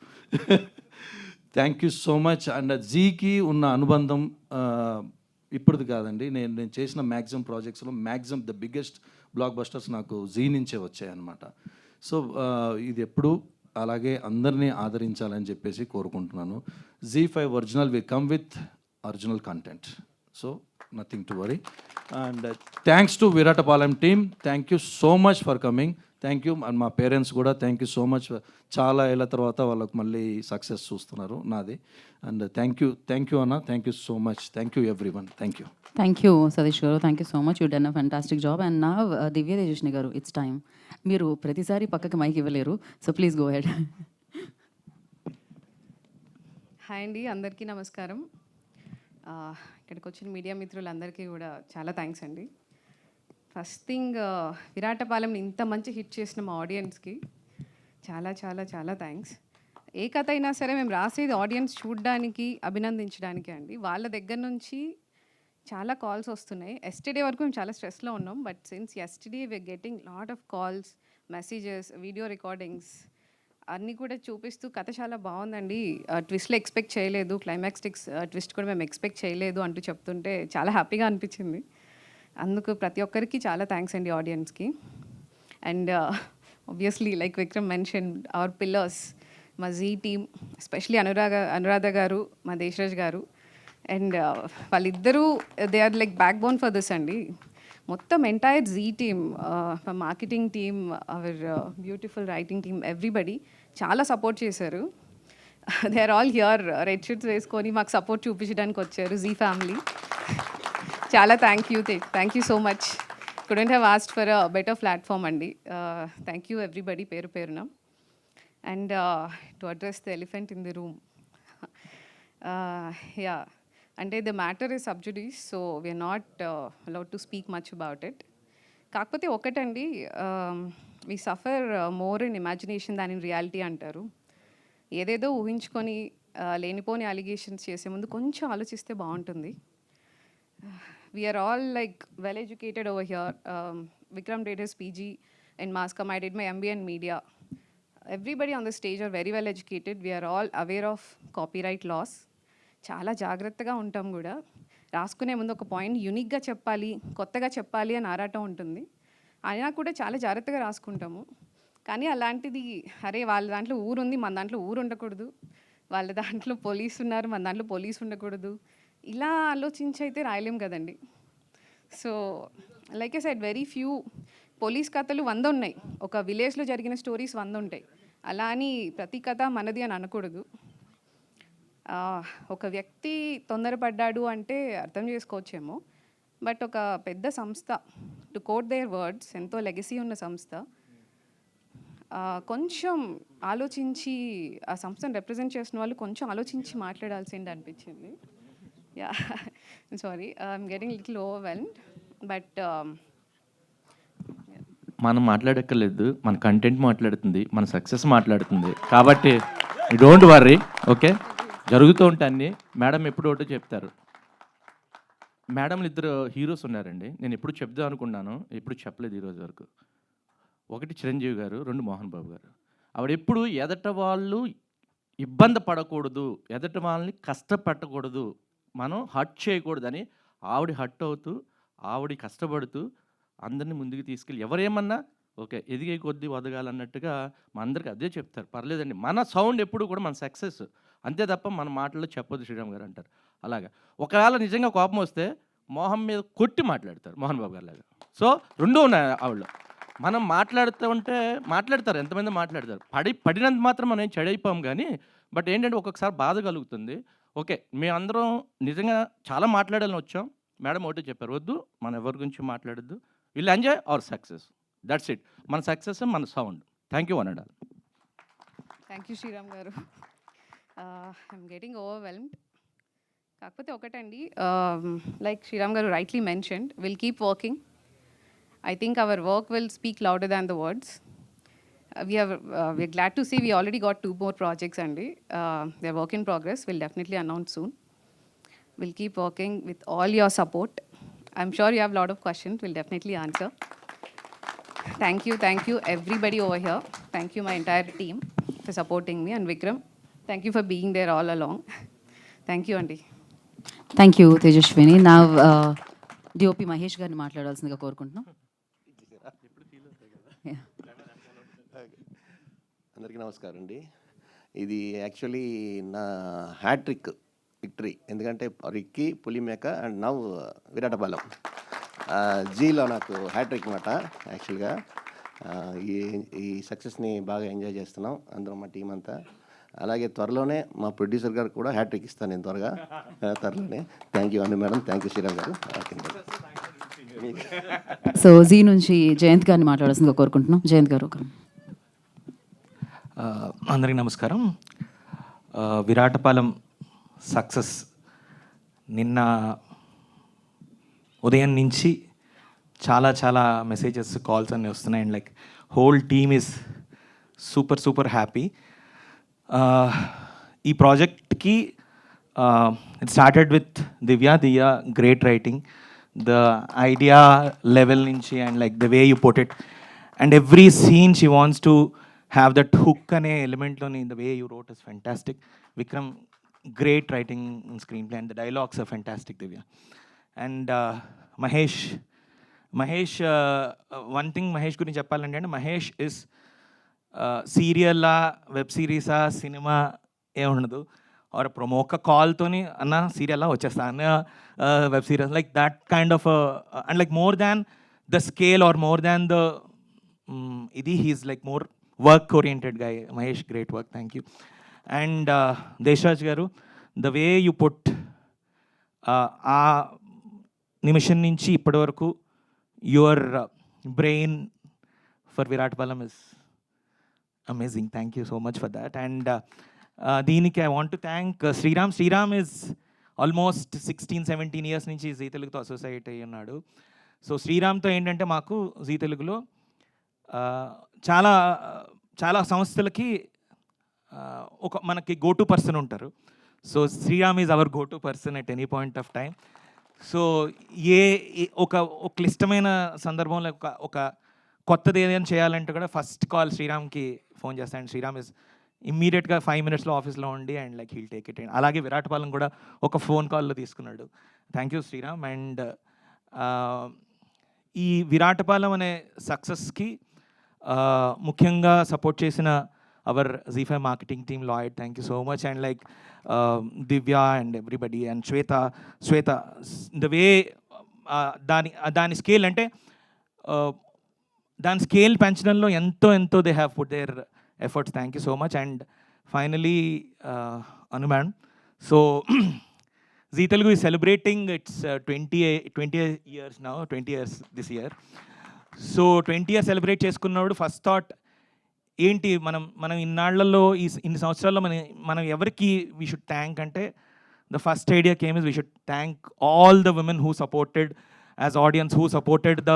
Thank you so much. And జీకి ఉన్న అనుబంధం ఇప్పుడుది కాదండి. నేను చేసిన మ్యాక్సిమం ప్రాజెక్ట్స్లో maximum the biggest blockbusters నాకు జీ నుంచే వచ్చాయన్నమాట. సో ఇది ఎప్పుడు అలాగే అందరినీ ఆదరించాలని చెప్పేసి కోరుకుంటున్నాను. Z5 original we come with original content, so nothing to worry. And thanks to Viratapalem team, thank you so much for coming. Thank you. And మా పేరెంట్స్ కూడా థ్యాంక్ యూ సో మచ్. చాలా ఏళ్ళ తర్వాత వాళ్ళకు మళ్ళీ సక్సెస్ చూస్తున్నారు నాది. అండ్ థ్యాంక్ యూ అన్న, thank you so much. Thank you everyone. Thank you Satish గారు, thank you so much. You done a fantastic job. And నా దివ్య తేజస్విని గారు, ఇట్స్ టైమ్. మీరు ప్రతిసారి పక్కకి మైక్ ఇవ్వలేరు, so please go head. Hi అండి, అందరికీ నమస్కారం. ఇక్కడికి వచ్చిన మీడియా మిత్రులందరికీ కూడా చాలా థ్యాంక్స్ అండి. ఫస్ట్ థింగ్ విరాటపాలెంని ఇంత మంచి హిట్ చేసిన మా ఆడియన్స్కి చాలా చాలా చాలా థ్యాంక్స్. ఏ కథ అయినా సరే మేము రాసేది ఆడియన్స్ చూడడానికి, అభినందించడానికి అండి. వాళ్ళ దగ్గర నుంచి చాలా కాల్స్ వస్తున్నాయి. ఎస్టర్డే వరకు మేము చాలా స్ట్రెస్లో ఉన్నాం, but since yesterday we are getting lot of calls, messages, video recordings అన్నీ కూడా చూపిస్తూ కథ చాలా బాగుందండి, ట్విస్ట్లో ఎక్స్పెక్ట్ చేయలేదు, క్లైమాక్స్ ట్విస్ట్ కూడా మేము ఎక్స్పెక్ట్ చేయలేదు అంటూ చెప్తుంటే చాలా హ్యాపీగా అనిపించింది. అందుకు ప్రతి ఒక్కరికి చాలా థ్యాంక్స్ అండి ఆడియన్స్కి. And obviously like Vikram mention our pillars, మా జీ టీమ్, ఎస్పెషలీ అనురాధ గారు, మా దేశరాజ్ గారు. అండ్ వాళ్ళిద్దరూ they are like backbone for this అండి. మొత్తం entire Zee team, marketing team, our beautiful writing team, everybody చాలా సపోర్ట్ చేశారు. They are all here, red shirts వేసుకొని మాకు సపోర్ట్ చూపించడానికి వచ్చారు జీ ఫ్యామిలీ. చాలా thank you so much. Couldn't have asked for a better platform అండి. థ్యాంక్ యూ ఎవ్రీబడి పేరు పేరున. And to address the elephant in the room, yeah, అంటే the matter is sub judice, so we're not allowed to speak much about it. కాకపోతే ఒకటండి, we suffer more in imagination than in reality అంటారు. ఏదేదో ఊహించుకొని లేనిపోని అలిగేషన్స్ చేసే ముందు కొంచెం ఆలోచిస్తే బాగుంటుంది. We are all like well educated over here. Vikram did his PG in mass comm, I did my MBA in media. Everybody on the stage are very well educated. We are all aware of copyright laws. చాలా జాగ్రత్తగా ఉంటాం కూడా. రాసుకునే ముందు ఒక పాయింట్ యూనిక్గా చెప్పాలి, కొత్తగా చెప్పాలి అని ఆరాటం ఉంటుంది. అయినా కూడా చాలా జాగ్రత్తగా రాసుకుంటాము. కానీ అలాంటిది, అరే వాళ్ళ దాంట్లో ఊరు ఉంది, మన దాంట్లో ఊరు ఉండకూడదు, వాళ్ళ దాంట్లో పోలీసు ఉన్నారు, మన దాంట్లో పోలీసు ఉండకూడదు, ఇలా ఆలోచించి అయితే రాయలేం కదండి. So like I said, very few police కథలు 100 ఉన్నాయి, ఒక విలేజ్లో జరిగిన స్టోరీస్ 100 ఉంటాయి. అలా అని ప్రతి కథ మనది అని అనకూడదు. ఒక వ్యక్తి తొందరపడ్డాడు అంటే అర్థం చేసుకోవచ్చేమో, బట్ ఒక పెద్ద సంస్థ, టు కోట్ దేర్ వర్డ్స్, ఎంతో లెగసీ ఉన్న సంస్థ, కొంచెం ఆలోచించి, ఆ సంస్థను రిప్రజెంట్ చేసిన వాళ్ళు కొంచెం ఆలోచించి మాట్లాడాల్సింది అనిపించింది. Yeah, sorry, I'm getting little overwhelmed, but మనం మాట్లాడక్కర్లేదు, మన కంటెంట్ మాట్లాడుతుంది, మన సక్సెస్ మాట్లాడుతుంది. కాబట్టి డోంట్ వర్రీ, ఓకే, జరుగుతూ ఉంటాయి. మేడం ఎప్పుడు ఒకటో చెప్తారు. మేడంలు ఇద్దరు హీరోస్ ఉన్నారండి. నేను ఎప్పుడు చెప్దాం అనుకున్నాను, ఎప్పుడు చెప్పలేదు ఈరోజు వరకు. ఒకటి చిరంజీవి గారు, 2 మోహన్ బాబు గారు. ఆవిడ ఎప్పుడు ఎదట వాళ్ళు ఇబ్బంది పడకూడదు, ఎదట వాళ్ళని కష్టపెట్టకూడదు, మనం హర్ట్ చేయకూడదని ఆవిడ హర్ట్ అవుతూ, ఆవిడ కష్టపడుతూ అందరినీ ముందుకు తీసుకెళ్ళి, ఎవరేమన్నా ఓకే ఎదిగే కొద్దీ వదగాలన్నట్టుగా మా అందరికీ అదే చెప్తారు. పర్లేదండి, మన సౌండ్ ఎప్పుడు కూడా మన సక్సెస్, అంతే తప్ప మన మాటల్లో చెప్పొద్దు శ్రీరామ్ గారు అంటారు. అలాగా ఒకవేళ నిజంగా కోపం వస్తే మోహన్ మీద కొట్టి మాట్లాడతారు, మోహన్ బాబు గారు లాగా. సో 2 ఉన్నాయి ఆవిడలో. మనం మాట్లాడుతూ ఉంటే మాట్లాడతారు, ఎంతమంది మాట్లాడతారు, పడినంత మాత్రం మనం ఏం చెడైపోం. కానీ బట్ ఏంటంటే ఒక్కొక్కసారి బాధ కలుగుతుంది. ఓకే, మేమందరం నిజంగా చాలా మాట్లాడాలని వచ్చాం. మేడం ఒకటే చెప్పారు, వద్దు మనం ఎవరి గురించి మాట్లాడద్దు, will enjoy our success, that's it. మన సక్సెస్ మన సౌండ్. థ్యాంక్ యూ అన్నాడు. థ్యాంక్ యూ శ్రీరామ్ గారు. I'm getting overwhelmed. కాకపోతే ఒకటండి, లైక్ శ్రీరామ్ గారు rightly mentioned, will keep working. I think our work will speak louder than the words. We are glad to see we already got 2 more projects, and they are work in progress. We'll definitely announce soon. We'll keep working with all your support. I'm sure you have a lot of questions. We'll definitely answer. Thank you everybody over here. Thank you my entire team for supporting me, and Vikram, thank you for being there all along. Thank you, Andy. Thank you Tejaswini. నా డిఓపి మహేష్ గారిని మాట్లాడాల్సిందిగా కోరుకుంటున్నాం. అందరికీ నమస్కారం అండి. ఇది యాక్చువల్లీ నా హ్యాట్రిక్ విక్టరీ, ఎందుకంటే recce, Pulimeka and now Viratapalem, జీలో నాకు హ్యాట్రిక్ మాట. యాక్చువల్గా ఈ సక్సెస్ని బాగా ఎంజాయ్ చేస్తున్నాం అందరం, మా టీం అంతా. అలాగే త్వరలోనే మా ప్రొడ్యూసర్ గారు కూడా హ్యాట్రిక్ ఇస్తాను నేను త్వరలోనే. థ్యాంక్ యూ అండి madam, thank you Sriram garu. So G నుంచి జయంత్ గారిని మాట్లాడాల్సిందిగా కోరుకుంటున్నాం. జయంత్ గారు. అందరికీ నమస్కారం. విరాటపాలెం సక్సెస్ నిన్న ఉదయం నుంచి చాలా చాలా మెసేజెస్ కాల్స్ అన్నీ వస్తున్నాయి and like whole team is super happy. ఈ ప్రాజెక్ట్కి it started with Divya great writing, the idea level నుంచి and like the way you put it and every scene she wants to have that hook అనే ఎలిమెంట్లోని the way you wrote is fantastic. Vikram great writing screenplay and the dialogues are fantastic Divya. And Mahesh one thing Mahesh గురించి చెప్పాలంటే అండి, మహేష్ ఇస్ సీరియల్లా వెబ్ సిరీసా సినిమా ఏముండదు ఆర్ ప్రొమో ఒక్క కాల్తోని అన్న సీరియల్లా వచ్చేస్తా అన్న web series like that kind of and like more than the scale or more than the ఇది he's like more work oriented guy. Mahesh great work, thank you. And Deshraj గారు, ద వే యూ పుట్ ఆ నిమిషం నుంచి ఇప్పటి వరకు your brain for Viratapalem is amazing. Thank you so much for that. And దీనికి I want to thank Sriram. Sriram is almost 16-17 years నుంచి జీ తెలుగుతో అసోసియేట్ అయ్యి ఉన్నాడు. సో శ్రీరామ్తో ఏంటంటే మాకు జీ తెలుగులో చాలా చాలా సంస్థలకి ఒక మనకి గో టు పర్సన్ ఉంటారు. So Sriram is our go to person at any point of time. So ఒక క్లిష్టమైన సందర్భంలో ఒక కొత్తది ఏదైనా చేయాలంటే కూడా ఫస్ట్ కాల్ శ్రీరామ్కి ఫోన్ చేస్తాను. శ్రీరామ్ ఇస్ ఇమ్మీడియట్గా 5 minutesలో ఆఫీస్లో ఉండి and like he'll take it. అలాగే విరాట్ పాలెం కూడా ఒక ఫోన్ కాల్లో తీసుకున్నాడు. Thank you Sriram. అండ్ ఈ విరాట్ పాలెం అనే సక్సెస్కి ముఖ్యంగా సపోర్ట్ చేసిన our ZEE5 marketing team Lloyd, thank you so much. And like Divya and everybody and Shweta the way దాని స్కేల్ అంటే దాని స్కేల్ పెంచడంలో ఎంతో they have put their efforts, thank you so much. And finally Anu madam, so Zee Telugu is celebrating its 20 years now, 20 years this year. సో 20 years సెలబ్రేట్ చేసుకున్నప్పుడు ఫస్ట్ థాట్ ఏంటి, మనం ఇన్నాళ్లలో ఇన్ని సంవత్సరాల్లో మనం ఎవరికి వీ షుడ్ థ్యాంక్ అంటే the first idea came is we should thank all the women who supported as audience, who supported the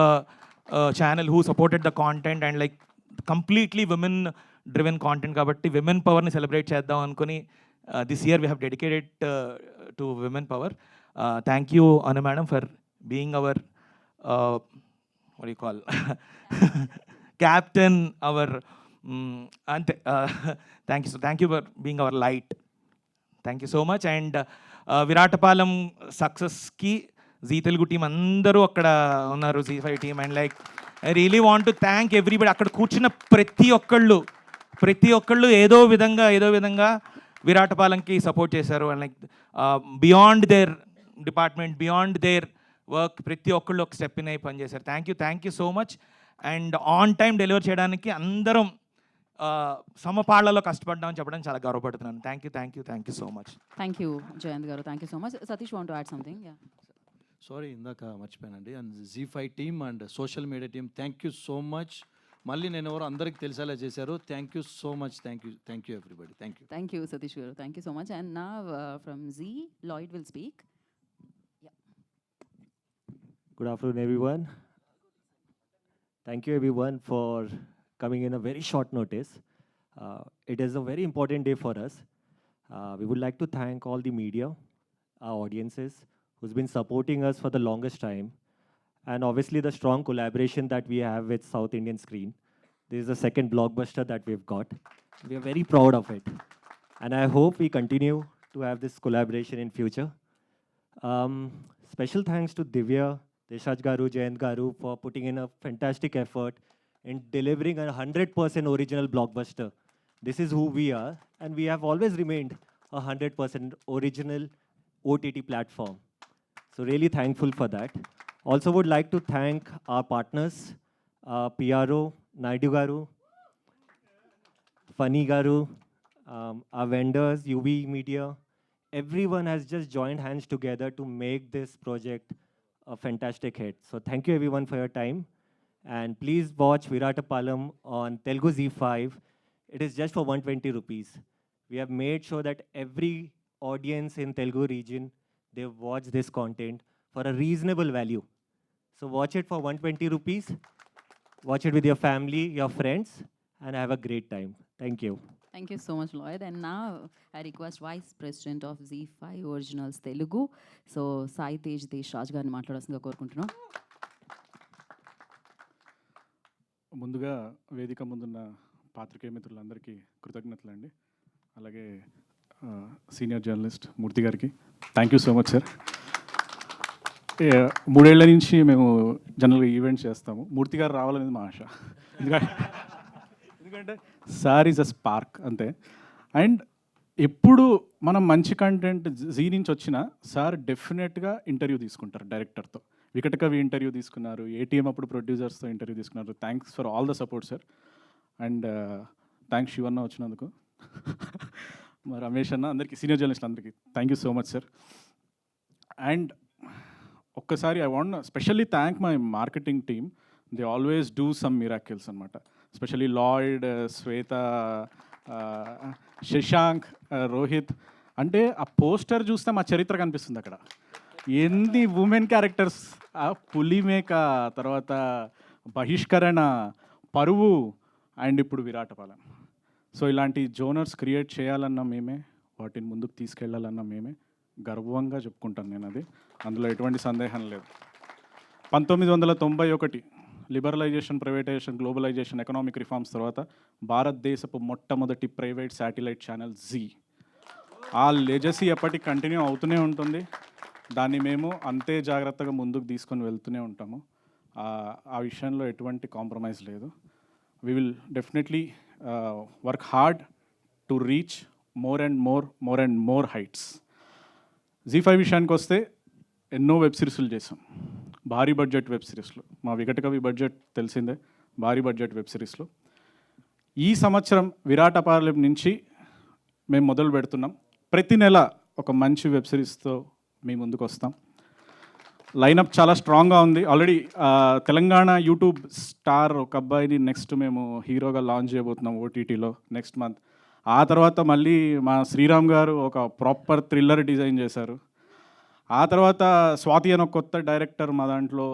channel, who supported the content and like completely women driven content కాబట్టి విమెన్ పవర్ని సెలబ్రేట్ చేద్దాం అనుకుని this year we have dedicated to women power. Thank you Anu madam for being our what do you call captain, our ante thank you for being our light, thank you so much. And Viratapalem సక్సెస్కి జీ తెలుగు టీం అందరూ అక్కడ ఉన్నారు, ZEE5 team. And like I really want to thank everybody. అక్కడ కూర్చున్న ప్రతి ఒక్కళ్ళు ఏదో విధంగా విరాటపాలెంకి సపోర్ట్ చేశారు. And like beyond their department, beyond their work ప్రతి ఒక్కళ్ళు ఒక స్టెప్ ఇన్ అయి పనిచేశారు. Thank you so much. And on time deliver చేయడానికి అందరం సమపాళ్లలో కష్టపడ్డామని చెప్పడం చాలా గర్వపడుతున్నాను. Thank you so much. Thank you Jayanth గారు, thank you so much. Satish want to add something? Sorry ఇందాక మర్చిపోయానండి. And ZEE5 team and social media team thank you so much. మళ్ళీ నేను ఎవరో అందరికి తెలిసేలా చేశారు. Thank you so much. Thank you everybody. Thank you Satish గారు, thank you so much. And నా from Zee Lloyd will speak. Good afternoon, everyone. Thank you, everyone, for coming in a very short notice. It is a very important day for us. We would like to thank all the media, our audiences, who's been supporting us for the longest time, and obviously the strong collaboration that we have with South Indian Screen. This is the second blockbuster that we've got. We are very proud of it, and I hope we continue to have this collaboration in future. Special thanks to Divya, Deshraj Garu, Jayant Garu for putting in a fantastic effort in delivering a 100% original blockbuster. This is who we are, and we have always remained a 100% original OTT platform. So really thankful for that. Also would like to thank our partners, PRO, Naidu Garu, Funny Garu, our vendors, UV Media. Everyone has just joined hands together to make this project a fantastic hit. So thank you everyone for your time. And please watch Viratpalam on Telugu ZEE5. It is just for 120 rupees. We have made sure that every audience in Telugu region, they watch this content for a reasonable value. So watch it for 120 rupees. Watch it with your family, your friends, and have a great time. Thank you. Thank you so much, Lloyd. And now I request Vice President of Z5 Originals Telugu. So Sai Tej Deshraj గారిని మాట్లాడాల్సిందిగా కోరుకుంటున్నాం. ముందుగా వేదిక ముందున్న పాత్రికేయ మిత్రులందరికీ కృతజ్ఞతలండి. అలాగే సీనియర్ జర్నలిస్ట్ మూర్తి గారికి thank you so much sir. 3 ఏళ్ల నుంచి మేము జనరల్గా ఈవెంట్స్ చేస్తాము. మూర్తి గారు రావాలనేది మా ఆశ. ఎందుకంటే సార్ ఈజ్ అ స్పార్క్ అంతే. అండ్ ఎప్పుడు మనం మంచి కంటెంట్ జీ నుంచి వచ్చినా సార్ డెఫినెట్గా ఇంటర్వ్యూ తీసుకుంటారు డైరెక్టర్తో. వికటకవి ఇంటర్వ్యూ తీసుకున్నారు, ఏటీఎం అప్పుడు ప్రొడ్యూసర్స్తో ఇంటర్వ్యూ తీసుకున్నారు. Thanks for all the support sir. And thanks శివన్న వచ్చినందుకు, మా రమేష్ అన్న, అందరికీ సీనియర్ జర్నలిస్ట్ అందరికీ thank you so much sir. And ఒక్కసారి I want specially thank my marketing team. They always do some miracles అనమాట. Specially Lloyd, Shweta, Shashank, Rohit. అంటే ఆ పోస్టర్ చూస్తే మా చరిత్ర కనిపిస్తుంది అక్కడ. ఎన్ని ఉమెన్ క్యారెక్టర్స్, పులిమేక, తర్వాత బహిష్కరణ, పరువు, అండ్ ఇప్పుడు విరాటపాలెం. సో ఇలాంటి జోనర్స్ క్రియేట్ చేయాలన్నా మేమే, వాటిని ముందుకు తీసుకెళ్లాలన్నా మేమే. గర్వంగా చెప్పుకుంటాను నేను అది, అందులో ఎటువంటి సందేహం లేదు. 1991 liberalisation, privatisation, globalisation, economic reforms తర్వాత భారతదేశపు మొట్టమొదటి ప్రైవేట్ శాటిలైట్ ఛానల్ జీ. ఆ లెజసీ ఎప్పటికి కంటిన్యూ అవుతూనే ఉంటుంది. దాన్ని మేము అంతే జాగ్రత్తగా ముందుకు తీసుకొని వెళ్తూనే ఉంటాము. ఆ విషయంలో ఎటువంటి కాంప్రమైజ్ లేదు. We will definitely work hard to reach more and more heights. Z5 విషయానికి వస్తే ఎన్నో వెబ్ సిరీస్లు చేసాం, భారీ బడ్జెట్ వెబ్ సిరీస్లు. మా వికటకవి బడ్జెట్ తెలిసిందే, భారీ బడ్జెట్ వెబ్ సిరీస్లు. ఈ సంవత్సరం విరాటపాలెం నుంచి మేము మొదలు పెడుతున్నాం. ప్రతి నెల ఒక మంచి వెబ్ సిరీస్తో మీ ముందుకు వస్తాం. లైనప్ చాలా స్ట్రాంగ్గా ఉంది. ఆల్రెడీ తెలంగాణ యూట్యూబ్ స్టార్ ఒక అబ్బాయిని నెక్స్ట్ మేము హీరోగా లాంచ్ చేయబోతున్నాం ఓటీటీలో నెక్స్ట్ మంత్. ఆ తర్వాత మళ్ళీ మా శ్రీరామ్ గారు ఒక ప్రాపర్ థ్రిల్లర్ డిజైన్ చేశారు. ఆ తర్వాత స్వాతి అని ఒక కొత్త డైరెక్టర్ మా దాంట్లో,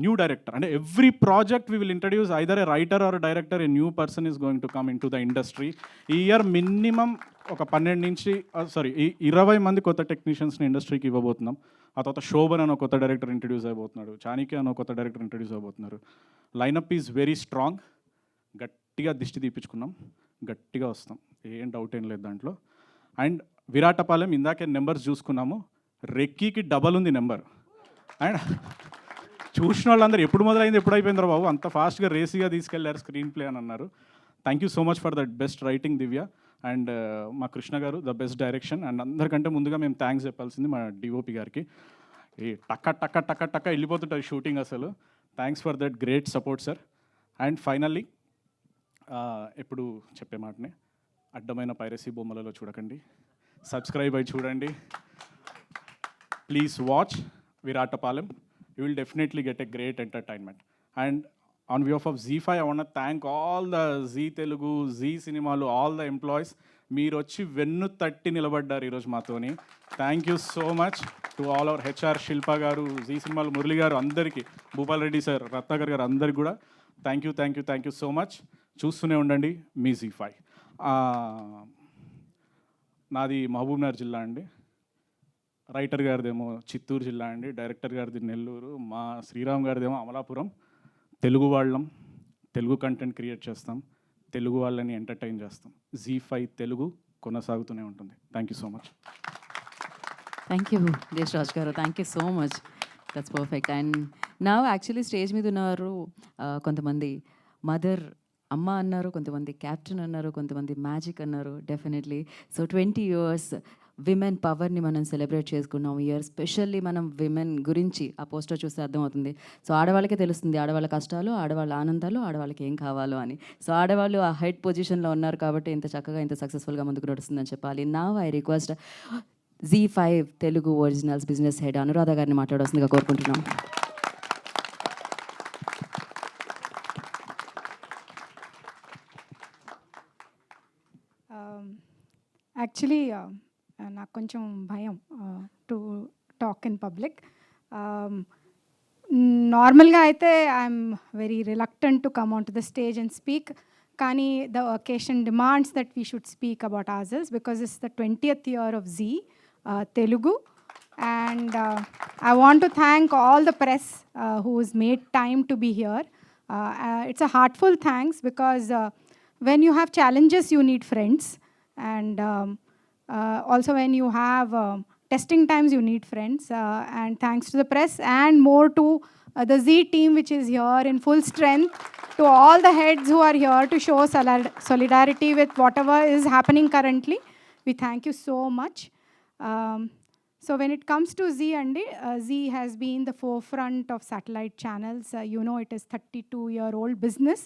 న్యూ డైరెక్టర్. అంటే every project we will introduce either A writer or director, a new person is going to come in to the industry. ఈ ఇయర్ మినిమం ఒక 20 మంది కొత్త టెక్నీషియన్స్ని ఇండస్ట్రీకి ఇవ్వబోతున్నాం. ఆ తర్వాత శోభన్ అని ఒక కొత్త డైరెక్టర్ ఇంట్రడ్యూస్ అయిపోతున్నాడు, చాణిక్య అని ఒక కొత్త డైరెక్టర్ ఇంట్రడ్యూస్ అయిపోతున్నారు. Lineup is very strong. గట్టిగా దిష్టి తీపించుకున్నాం, గట్టిగా వస్తాం, ఏం డౌట్ ఏం లేదు దాంట్లో. అండ్ విరాటపాలెం ఇందాకే నెంబర్స్ చూసుకున్నాము, రెక్కీకి డబల్ ఉంది నెంబర్. అండ్ చూసిన వాళ్ళందరూ ఎప్పుడు మొదలైంది, ఎప్పుడు అయిపోయిందో బాబు, అంత ఫాస్ట్గా రేసీగా తీసుకెళ్లారు స్క్రీన్ ప్లే అని అన్నారు. Thank you so much for that best writing Divya. And మా కృష్ణ గారు ద బెస్ట్ డైరెక్షన్. అండ్ అందరికంటే ముందుగా మేము థ్యాంక్స్ చెప్పాల్సింది మా డిఓపి గారికి. ఈ టక్క టక్క టక్క టక్క వెళ్ళిపోతుంటుంది షూటింగ్ అసలు. Thanks for that great support sir. And finally ఎప్పుడు చెప్పే మాటనే, అడ్డమైన పైరసీ బొమ్మలలో చూడకండి, సబ్స్క్రైబ్ అయి చూడండి. Please watch Viratapalem. You will definitely get a great entertainment. And on behalf of Z5, I want to thank all the Z Telugu, Z Cinemalu, all the employees. మీరు వచ్చి వెన్ను తట్టి నిలబడ్డారు ఈరోజు మాతోని. Thank you so much to all our HR, Shilpa గారు, జీ సినిమాలు మురళి గారు, అందరికీ, భూపాల్ రెడ్డి సార్, రత్నాకర్ గారు, అందరికీ కూడా థ్యాంక్ యూ సో మచ్. చూస్తూనే ఉండండి మీ Z5. నాది మహబూబ్నగర్ జిల్లా అండి, రైటర్ గారిదేమో చిత్తూరు జిల్లా అండి, డైరెక్టర్ గారిది నెల్లూరు, మా శ్రీరామ్ గారిదేమో అమలాపురం. తెలుగు వాళ్ళం, తెలుగు కంటెంట్ క్రియేట్ చేస్తాం, తెలుగు వాళ్ళని ఎంటర్టైన్ చేస్తాం. Z5 తెలుగు కొనసాగుతూనే ఉంటుంది. Thank you so much. Thank you Deshraj గారు, thank you so much. That's perfect. And నా యాక్చువల్లీ స్టేజ్ మీద ఉన్నారు కొంతమంది మదర్, అమ్మ అన్నారు, కొంతమంది క్యాప్టెన్ అన్నారు, కొంతమంది మ్యాజిక్ అన్నారు. డెఫినెట్లీ. సో 20 years విమెన్ పవర్ని మనం సెలబ్రేట్ చేసుకున్నాం ఇయర్. స్పెషల్లీ మనం విమెన్ గురించి ఆ పోస్టర్ చూస్తే అర్థమవుతుంది. సో ఆడవాళ్ళకే తెలుస్తుంది ఆడవాళ్ళ కష్టాలు, ఆడవాళ్ళ ఆనందాలు, ఆడవాళ్ళకి ఏం కావాలో అని. సో ఆడవాళ్ళు ఆ హెడ్ పొజిషన్లో ఉన్నారు కాబట్టి ఇంత చక్కగా ఇంత సక్సెస్ఫుల్గా ముందుకు నడుస్తుందని చెప్పాలి. నా I request Z5 Telugu originals business head Anuradha గారిని మాట్లాడాల్సిందిగా కోరుకుంటున్నాం. యాక్చువల్లీ నాకు కొంచెం భయం టు టాక్ ఇన్ పబ్లిక్. నార్మల్గా అయితే I'm very reluctant to come on to the stage and speak, కానీ the occasion demands that we should speak about ourselves because it's the 20th year of Zee Telugu. And I want to thank all the press who's made time to be here. It's a heartful thanks because when you have challenges, you need friends. And also when you have testing times, you need friends. And thanks to the press and more to the Zee team, which is here in full strength, to all the heads who are here to show solidarity with whatever is happening currently. We thank you so much. So when it comes to Zee, Zee has been the forefront of satellite channels. You know, it is 32-year-old business.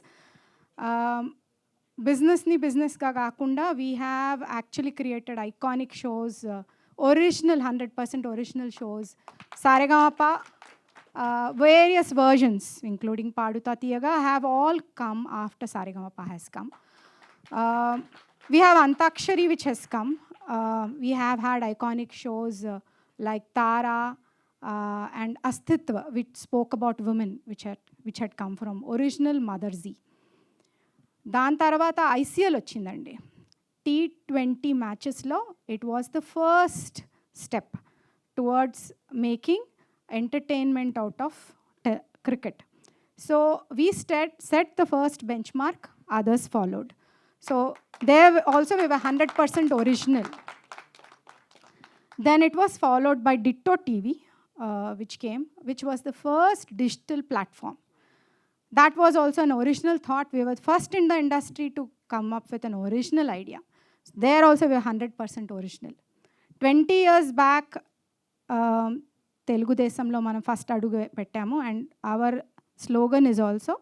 Business ga kaakunda, we have actually created iconic shows, original 100% original shows. Saregama, various versions, including Paduta Tiyaga, have all come after Saregama has come. We have Antakshari, which has come. We have had iconic shows like Tara and Astitva, which spoke about women, which had come from original Mother Zee. దాని తర్వాత ICL వచ్చిందండి. T20 మ్యాచెస్లో it was the first step towards making entertainment out of cricket. So we set the first benchmark, others followed. So there also we were 100% original. Then it was followed by Ditto TV, which was the first digital platform. That was also an original thought. We were first in the industry to come up with an original idea. There also we were 100% original. 20 years back, Telugu Desamlo manam first adugu pettamu, and our slogan is also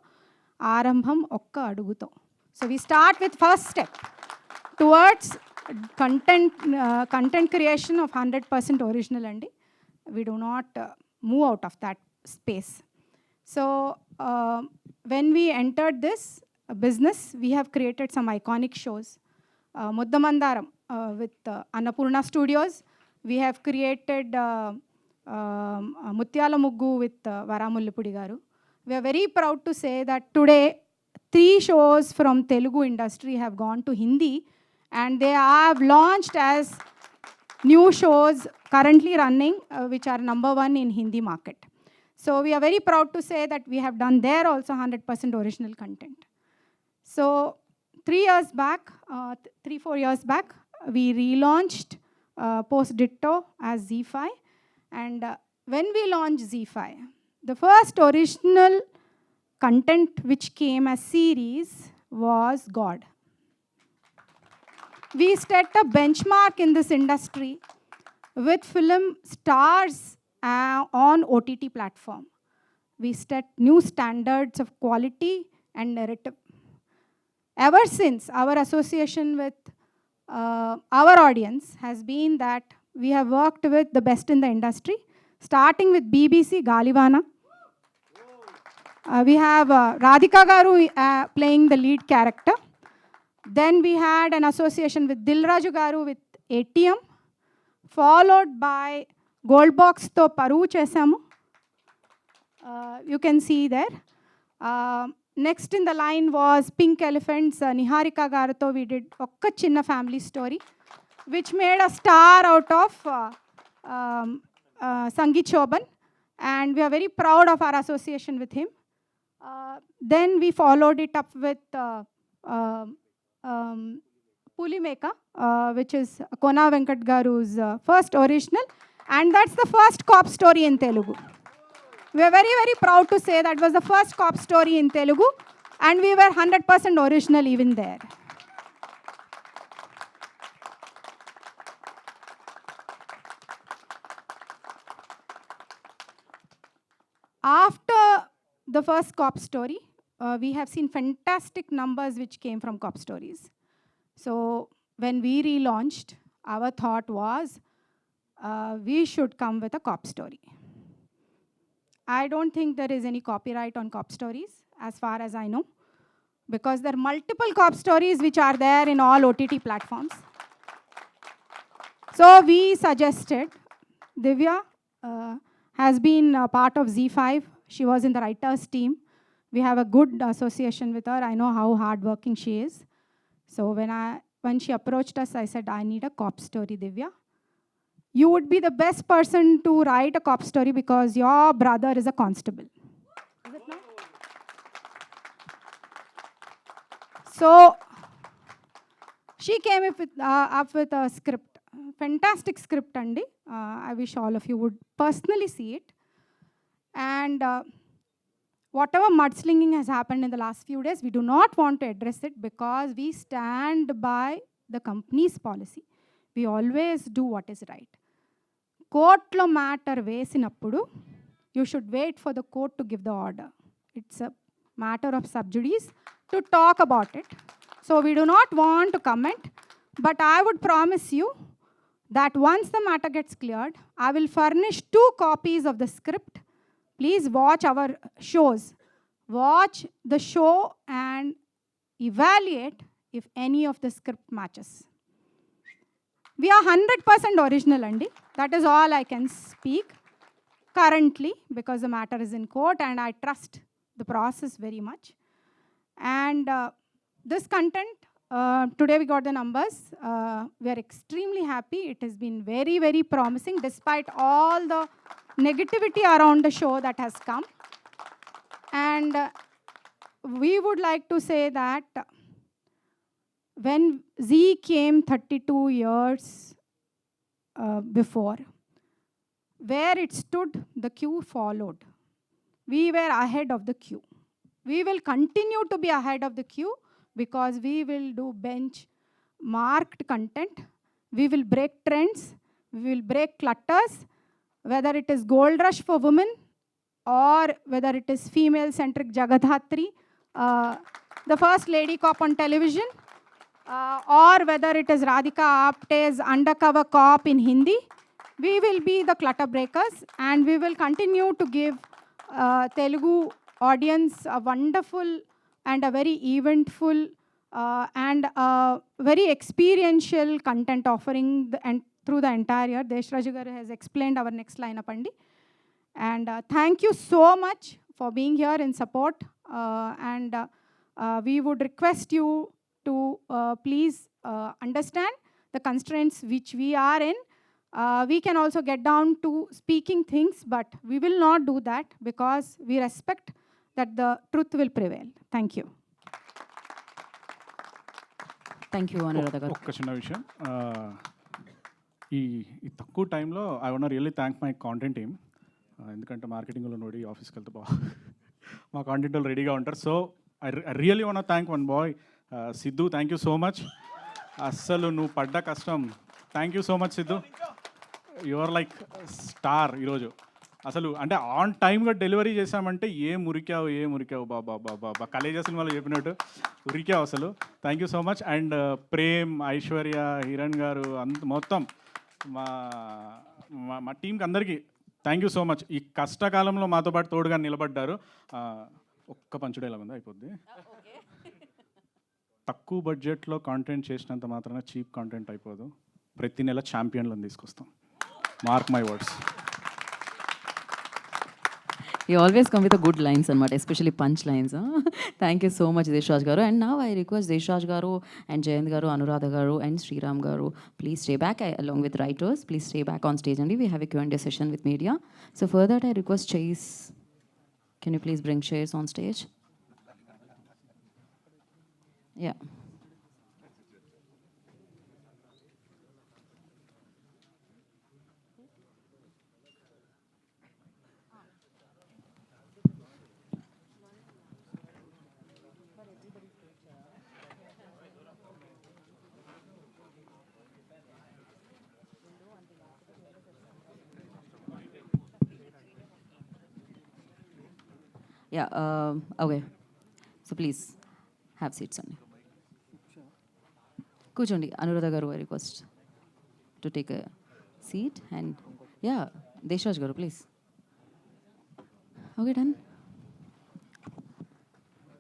Arambham Okka Aduguto. So we start with first step towards content creation of 100% original, and we do not move out of that space. So when we entered this business, we have created some iconic shows. Muddamandaram with Annapurna Studios. We have created Mutyala Muggu with Varamullapudi garu. We are very proud to say that today 3 shows from Telugu industry have gone to Hindi, and they have launched as new shows currently running, which are number 1 in Hindi market. So we are very proud to say that we have done there also 100% original content. So 3-4 years back, we relaunched post Ditto as ZEE5. And when we launched ZEE5, the first original content which came as series was God. We set a benchmark in this industry with film stars on OTT platform. We set new standards of quality and narrative. Ever since, our association with our audience has been that we have worked with the best in the industry, starting with BBC Galivana. We have Radhika Garu playing the lead character. Then we had an association with Dilraju Garu with ATM, followed by Gold Box to Paru Chesamu. You can see there. Next in the line was Pink Elephants, Niharika Garuto. We did Okka Chinna family story, which made a star out of Sangeet Shoban, and we are very proud of our association with him. Then we followed it up with Pulimeka, which is Kona Venkat Garu's first original, and that's the first cop story in Telugu. We are very, very proud to say that was the first cop story in Telugu, and we were 100% original even there. After the first cop story, we have seen fantastic numbers which came from cop stories. So when we relaunched, our thought was we should come with a cop story. I don't think there is any copyright on cop stories, as far as I know, because there are multiple cop stories which are there in all OTT platforms. So we suggested, Divya has been part of Z5. She was in the writers team. We have a good association with her. I know how hardworking she is. So when she approached us, I said, I need a cop story, Divya. You would be the best person to write a cop story because your brother is a constable. Is it not? So she came up with a script. Fantastic script, Andy. I wish all of you would personally see it. And whatever mudslinging has happened in the last few days, we do not want to address it because we stand by the company's policy. We always do what is right. Courtlo matter వేసినప్పుడు you should wait for the court to give the order. It's a matter of sub judice to talk about it. So we do not want to comment, but I would promise you that once the matter gets cleared, I will furnish 2 copies of the script. Please watch our shows. Watch the show and evaluate if any of the script matches. We are 100% original, Andy. That is all I can speak currently because the matter is in court and I trust the process very much. And this content, today we got the numbers. We are extremely happy. It has been very, very promising despite all the negativity around the show that has come. And we would like to say that when Z came 32 years before, where it stood, the queue followed. We were ahead of the queue. We will continue to be ahead of the queue because we will do bench marked content. We will break trends. We will break clutters, whether it is Gold Rush for women or whether it is female-centric Jagadhatri, the first lady cop on television, or whether it is Radhika Apte's undercover cop in Hindi. We will be the clutter breakers and we will continue to give Telugu audience a wonderful and a very eventful and very experiential content offering and through the entire year. Deshraju garu has explained our next lineup, Andi. And thank you so much for being here in support. And we would request you to please understand the constraints which we are in. We can also get down to speaking things, but we will not do that because we respect that the truth will prevail. Thank you. Thank you Anuradha గారు. ఒక్క చిన్న విషయం, ఈ తక్కువ టైంలో I want really thank my content team. ఎందుకంటే మార్కెటింగ్లో నోడి ఆఫీస్కి వెళ్తే మా కాంటెంట్ వాళ్ళు రెడీగా ఉంటారు. So I really want thank one boy Siddhu. Thank you so much. అస్సలు నువ్వు పడ్డ కష్టం. Thank you so much Siddhu. Your like star ఈరోజు. అసలు అంటే ఆన్ టైమ్గా డెలివరీ చేసామంటే ఏం ఉరికావు బాబా బాబా కలేజా సినిమాలో చెప్పినట్టు ఉరికావు అసలు. Thank you so much. And Prem, Aishwarya, Hiran garu మొత్తం మా టీంకి అందరికీ థ్యాంక్ యూ సో మచ్. ఈ కష్టకాలంలో మాతో పాటు తోడుగా నిలబడ్డారు. ఒక్క పంచుడేలా ఉంది అయిపోద్ది. తక్కువ బడ్జెట్లో కాంటెంట్ చేసినంత మాత్రాన చీప్ కాంటెంట్ అయిపోదు. ప్రతి నెల ఛాంపియన్లను తీసుకొస్తాం. Mark my words. You always come with a good lines, anamata, especially punch lines. Thank you so much, Deshraj garu. And now I request Deshraj garu and Jayant garu, Anuradha garu and Sriram garu, please stay back along with writers. Please stay back on stage and we have a Q&A session with media. So for that I request Chase. Can you please bring Chase on stage? Yeah. Yeah, okay. So please have seats only. Kuchondi, Anuradha garu, I request to take a seat. And yeah, Deshraj garu, please. Okay, done.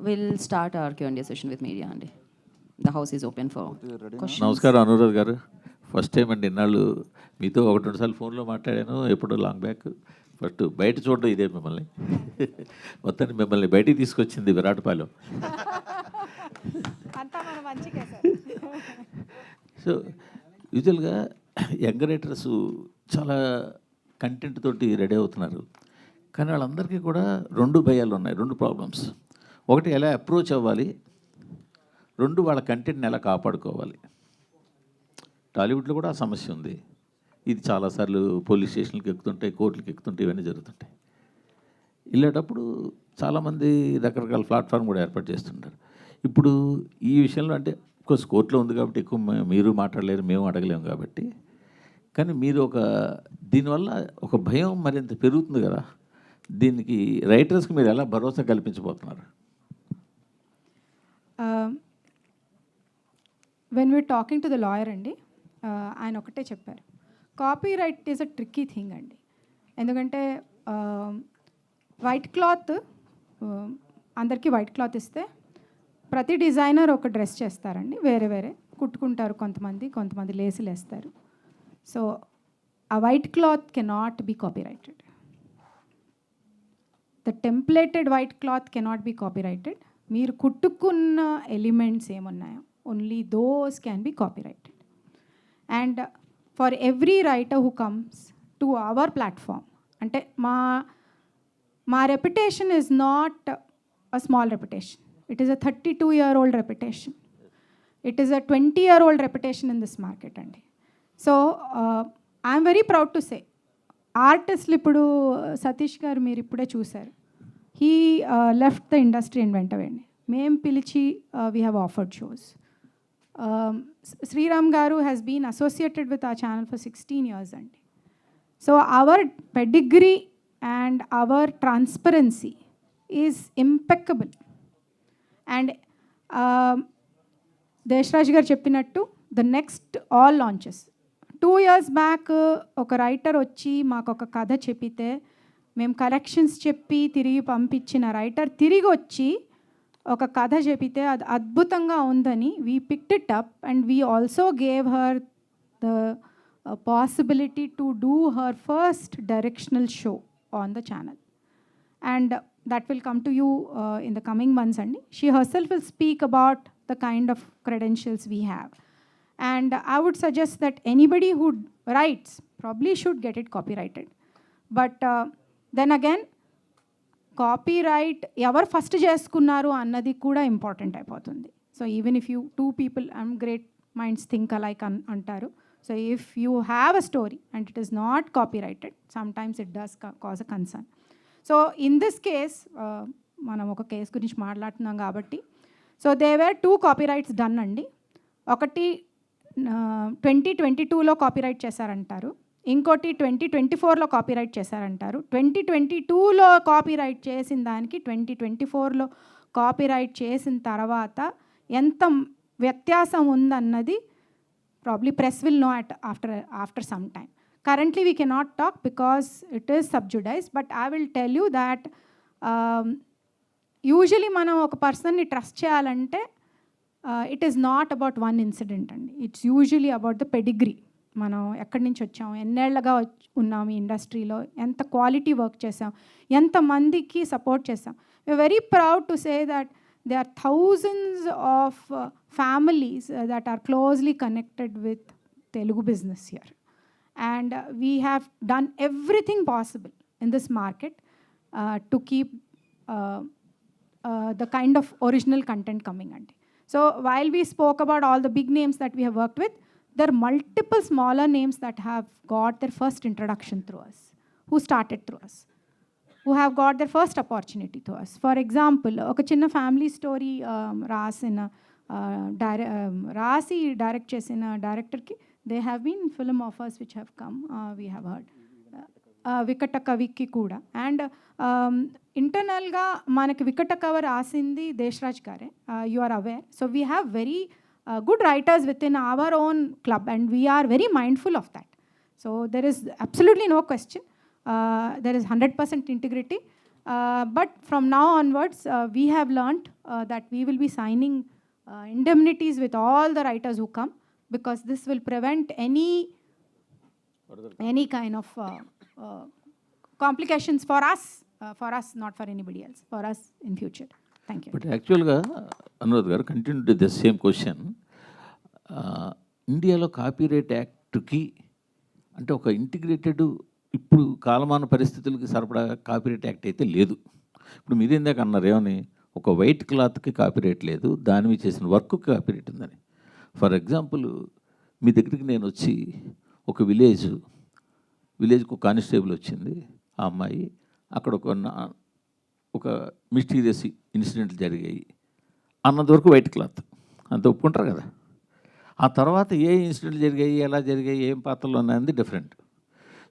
We'll start our Q&A session with media, Andy. The house is open for questions. నమస్కారం అనురాధ్ గారు. ఫస్ట్ టైం అండి ఇన్నాళ్ళు మీతో 1-2 సార్లు ఫోన్లో మాట్లాడాను, ఎప్పుడు లాంగ్ బ్యాక్. ఫస్ట్ బయట చూడడం ఇదే మిమ్మల్ని. మొత్తాన్ని మిమ్మల్ని బయటికి తీసుకొచ్చింది విరాటపాలెం. సో యూజువల్గా యంగ్ రైటర్స్ చాలా కంటెంట్ తోటి రెడీ అవుతున్నారు, కానీ వాళ్ళందరికీ కూడా 2 భయాలు ఉన్నాయి, 2 ప్రాబ్లమ్స్. ఒకటి ఎలా అప్రోచ్ అవ్వాలి, 2 వాళ్ళ కంటెంట్ని ఎలా కాపాడుకోవాలి. టాలీవుడ్లో కూడా ఆ సమస్య ఉంది. ఇది చాలాసార్లు పోలీస్ స్టేషన్లకు ఎక్కుతుంటాయి, కోర్టులకు ఎక్కుతుంటాయి, ఇవన్నీ జరుగుతుంటాయి. వెళ్ళేటప్పుడు చాలామంది రకరకాల ప్లాట్ఫామ్ కూడా ఏర్పాటు చేస్తుంటారు. ఇప్పుడు ఈ విషయంలో అంటే కోర్స్ కోర్టులో ఉంది కాబట్టి ఎక్కువ మీరు మాట్లాడలేరు, మేము అడగలేము కాబట్టి, కానీ మీరు దీనివల్ల ఒక భయం మరింత పెరుగుతుంది కదా, దీనికి రైటర్స్కి మీరు ఎలా భరోసా కల్పించబోతున్నారు? When we're talking to the lawyer అండి, ఆయన ఒకటే చెప్పారు, copyright is a tricky thing అండి. ఎందుకంటే వైట్ క్లాత్, అందరికీ వైట్ క్లాత్ ఇస్తే ప్రతి డిజైనర్ ఒక డ్రెస్ చేస్తారండి, వేరే వేరే కుట్టుకుంటారు, కొంతమంది లేసులు వేస్తారు. సో ఆ white cloth cannot be copyrighted. The templated white cloth cannot be copyrighted. మీరు కుట్టుకున్న ఎలిమెంట్స్ ఏమున్నాయో only those can be copyrighted. And for every writer who comes to our platform, అంటే మా reputation is not a small reputation. It is a 32-year-old reputation. It is a 20-year-old reputation in this market అండి. So I'm very proud to say, ఆర్టిస్టులు ఇప్పుడు సతీష్ గారు మీరు ఇప్పుడే చూశారు, he left the industry and వెంట వెండి మేము పిలిచి we have offered shows. Sriram garu has been associated with ఆ ఛానల్ ఫర్ 16 years అండి. So our pedigree and our transparency is impeccable. And Deshraj garu చెప్పినట్టు the next all launches 2 years back ఒక రైటర్ వచ్చి మాకు ఒక కథ చెప్పితే మేము కరెక్షన్స్ చెప్పి తిరిగి పంపించిన రైటర్ తిరిగి వచ్చి ఒక కథ చెప్పితే అది అద్భుతంగా ఉందని we picked it up and we also gave her the possibility to do her first directional show on the channel. And that will come to you in the coming months. And she herself will speak about the kind of credentials we have. And I would suggest that anybody who writes probably should get it copyrighted. But then again, copyright ever first చేసుకున్నారు అన్నది కూడా ఇంపార్టెంట్ అయిపోతుంది. So even if you 2 people, great minds think alike అంటారు. So if you have a story and it is not copyrighted, sometimes it does cause a concern. So in this case మనం ఒక కేసు గురించి మాట్లాడుతున్నాం కాబట్టి, so they were 2 copyrights done అండి. ఒకటి 2022లో కాపీరైట్ చేశారంటారు, ఇంకోటి 2024లో కాపీరైట్ చేశారంటారు. 2022లో కాపీరైట్ చేసిన దానికి 2024లో కాపీరైట్ చేసిన తర్వాత ఎంత వ్యత్యాసం ఉందన్నది probably press will know after some time. Currently, we cannot talk because it is subjudiced, but I will tell you that usually మనం ఒక పర్సన్ని ట్రస్ట్ చేయాలంటే it is not about one incident అండి. It's usually about the pedigree. మనం ఎక్కడి నుంచి వచ్చాం, ఎన్నేళ్లుగా ఉన్నాం ఈ ఇండస్ట్రీలో, ఎంత క్వాలిటీ వర్క్ చేసాం, ఎంతమందికి సపోర్ట్ చేసాం. We are very proud to say that they are thousands of families that are closely connected with Telugu business here. And we have done everything possible in this market to keep the kind of original content coming. So while we spoke about all the big names that we have worked with, there are multiple smaller names that have got their first introduction through us, who started through us, who have got their first opportunity through us. For example, oka chinna family story rasina rasi direct chesina director ki they have been film offers which have come, we have heard. వికట కవికి కూడా. అండ్ ఇంటర్నల్గా మనకి వికట కవర్ రాసింది దేశరాజ్ గారే, you are aware. So we have very good writers with in our own club and we are very mindful of that. So there is absolutely no question, there is 100% integrity. But from now onwards we have learned that we will be signing indemnities with all the writers who come, because this will prevent any kind of complications for us, not for anybody else, for us in future. Thank you. But యాక్చువల్గా అనురాధ్ గారు continue to the same question. ఇండియాలో కాపీరైట్ యాక్ట్కి అంటే ఒక ఇంటిగ్రేటెడ్ ఇప్పుడు కాలమాన పరిస్థితులకి సరిపడా కాపీరైట్ యాక్ట్ అయితే లేదు. ఇప్పుడు మీరు ఇందాక అన్నారు ఏమని, ఒక వైట్ క్లాత్కి కాపీరైట్ లేదు, దాని మీద చేసిన వర్క్కి కాపీరైట్ ఉందని. ఫర్ ఎగ్జాంపుల్ మీ దగ్గరికి నేను వచ్చి ఒక విలేజ్కి ఒక కానిస్టేబుల్ వచ్చింది, ఆ అమ్మాయి అక్కడ ఒక మిస్టీరియస్ ఇన్సిడెంట్లు జరిగాయి అన్నది వరకు వైట్ క్లాత్ అంత ఒప్పుకుంటారు కదా. ఆ తర్వాత ఏ ఇన్సిడెంట్లు జరిగాయి, ఎలా జరిగాయి, ఏం పాత్రలు ఉన్నాయన్నది డిఫరెంట్.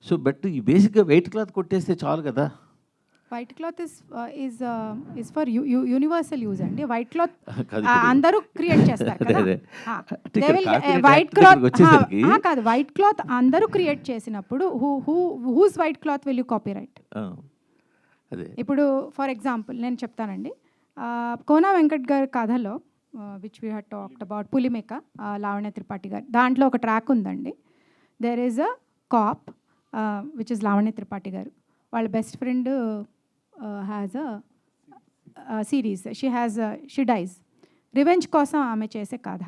సో బట్ ఈ బేసిక్గా వైట్ క్లాత్ కొట్టేస్తే చాలు కదా. White cloth is for universal use అండి. వైట్ క్లాత్ అందరూ క్రియేట్ చేస్తారు కదా. వైట్ క్లాత్ కాదు, వైట్ క్లాత్ అందరూ క్రియేట్ చేసినప్పుడు whose white cloth will you copyright? అదే ఇప్పుడు ఫర్ ఎగ్జాంపుల్ నేను చెప్తానండి, కోనా వెంకట్ గారి కథలో which we had talked about Pulimeka, Lavanya Tripathi గారు, దాంట్లో ఒక ట్రాక్ ఉందండి. There is a cop which is Lavanya Tripathi గారు. వాళ్ళ best friend has a series, she dies. Revenge కోసం ఆమె చేసే కథ.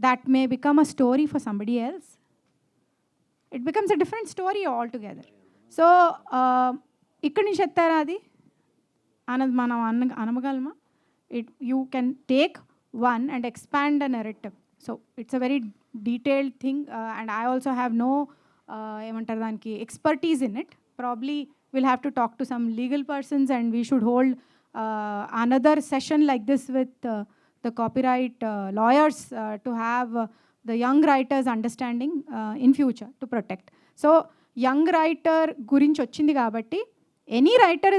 That may become a story for somebody else. It becomes a different story all together. So ఇక్కడి నుంచి ఎత్తారా అది అన్నది మనం అనగలమా? You can take one and expand a narrative. So it's a very detailed thing, and I also have no expertise in it. Probably we'll have to talk to some legal persons, and we should hold another session like this with the copyright lawyers to have the young writers understanding in future to protect. So young writer gurinchi ochindi kabatti, any writer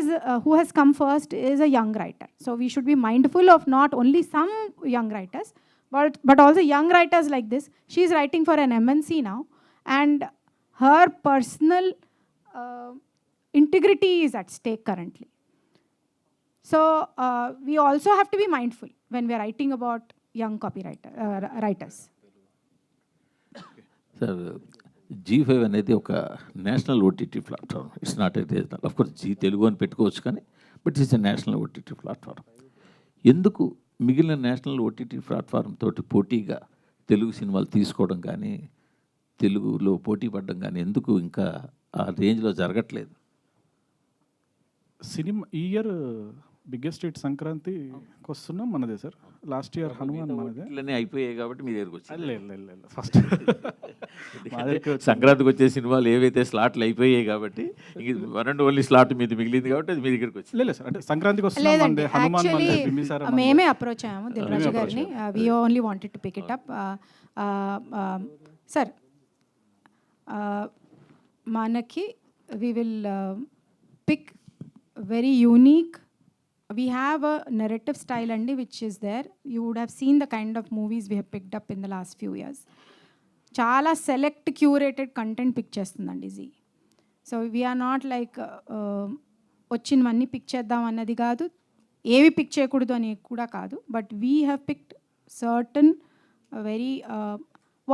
who has come first is a young writer. So we should be mindful of not only some young writers, but also young writers like this. She is writing for an MNC now, and her personal integrity is at stake currently. So we also have to be mindful when we are writing about young writers. Sir, G5 అనేది ఒక national OTT platform. It's not a regional. Of course Zee Telugu అని పెట్టుకోవచ్చు, కానీ but it's a national OTT platform. ఎందుకు మిగిలిన నేషనల్ ఓటీటీ ప్లాట్ఫామ్ తోటి పోటీగా తెలుగు సినిమాలు తీసుకోవడం కానీ, తెలుగులో పోటీ పడడం కానీ ఎందుకు ఇంకా ఆ రేంజ్లో జరగట్లేదు? సినిమా ఈ ఇయర్ బిగ్గెస్ట్ హిట్ సంక్రాంతికి వస్తున్నాం మనదే సార్. లాస్ట్ ఇయర్ హనుమాన్ మనదే. ఇట్లనే అయిపోయాయి కాబట్టి మీ దగ్గరకు వచ్చి లేదు ఫస్ట్ సంక్రాంతికి వచ్చే సినిమాలు ఏవైతే స్లాట్లు అయిపోయాయి కాబట్టి వన్ అండ్ ఓన్లీ స్లాట్ మీద మిగిలింది కాబట్టి అది మీ దగ్గరికి వచ్చి. లేదు సార్, అంటే సంక్రాంతికి వస్తున్నాం. మేమే అప్రోచ్ అయ్యాము దిల్రాజు గారిని. We only wanted to pick it up. Sir మనకి we will pick very unique. We have a narrative style andi which is there. You would have seen the kind of movies we have picked up in the last few years. Chala select curated content pick chestundandi Zee. So we are not like వచ్చినవన్నీ పిక్ చేద్దాం అన్నది కాదు, ఏవి పిక్ చేయకూడదు అని కూడా కాదు. But we have picked certain very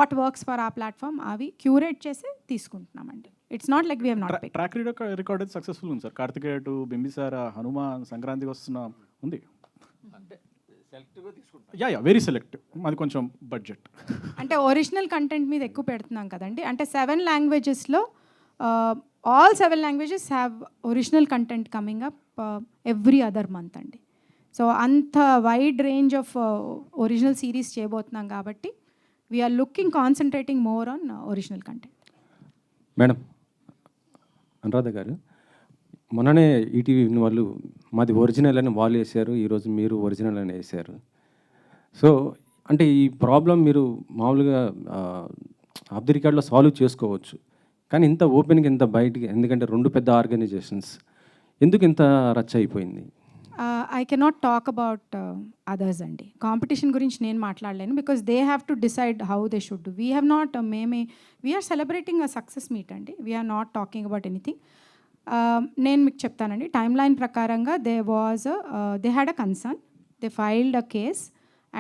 what works for ఆ ప్లాట్ఫామ్ అవి క్యూరేట్ చేసి తీసుకుంటున్నామండి. It's not like we have not picked. Track record successful ఉంది సార్. కార్తికేయ టు బింబిసార, హనుమాన్, సంక్రాంతికి వస్తున్నా ఉంది. Yeah very select. అది కొంచెం బడ్జెట్. అంటే ఒరిజినల్ కంటెంట్ మీద ఎక్కువ పెడుతున్నాం కదండి. అంటే 7 లాంగ్వేజెస్లో all 7 languages have original content coming up every other month అండి. సో అంత wide range of original series చేయబోతున్నాం కాబట్టి we're looking concentrating more on original content. Madam Anuradha గారు, మొన్ననే ఈటీవీ వాళ్ళు మాది ఒరిజినల్ అని వాళ్ళు వేశారు, ఈరోజు మీరు ఒరిజినల్ అని వేశారు. సో అంటే ఈ ప్రాబ్లం మీరు మామూలుగా ఆఫ్ ది రికార్డ్లో సాల్వ్ చేసుకోవచ్చు, కానీ ఇంత ఓపెన్గా ఇంత బయటికి, ఎందుకంటే 2 పెద్ద ఆర్గనైజేషన్స్, ఎందుకు ఇంత రచ్చ అయిపోయింది? I cannot talk about others అండి. కాంపిటీషన్ గురించి నేను మాట్లాడలేను, because they have to decide how they should do. We have not we're celebrating a success meet అండి. We're not talking about anything. నేను మీకు చెప్తానండి, టైమ్ లైన్ ప్రకారంగా they had a concern, they filed a case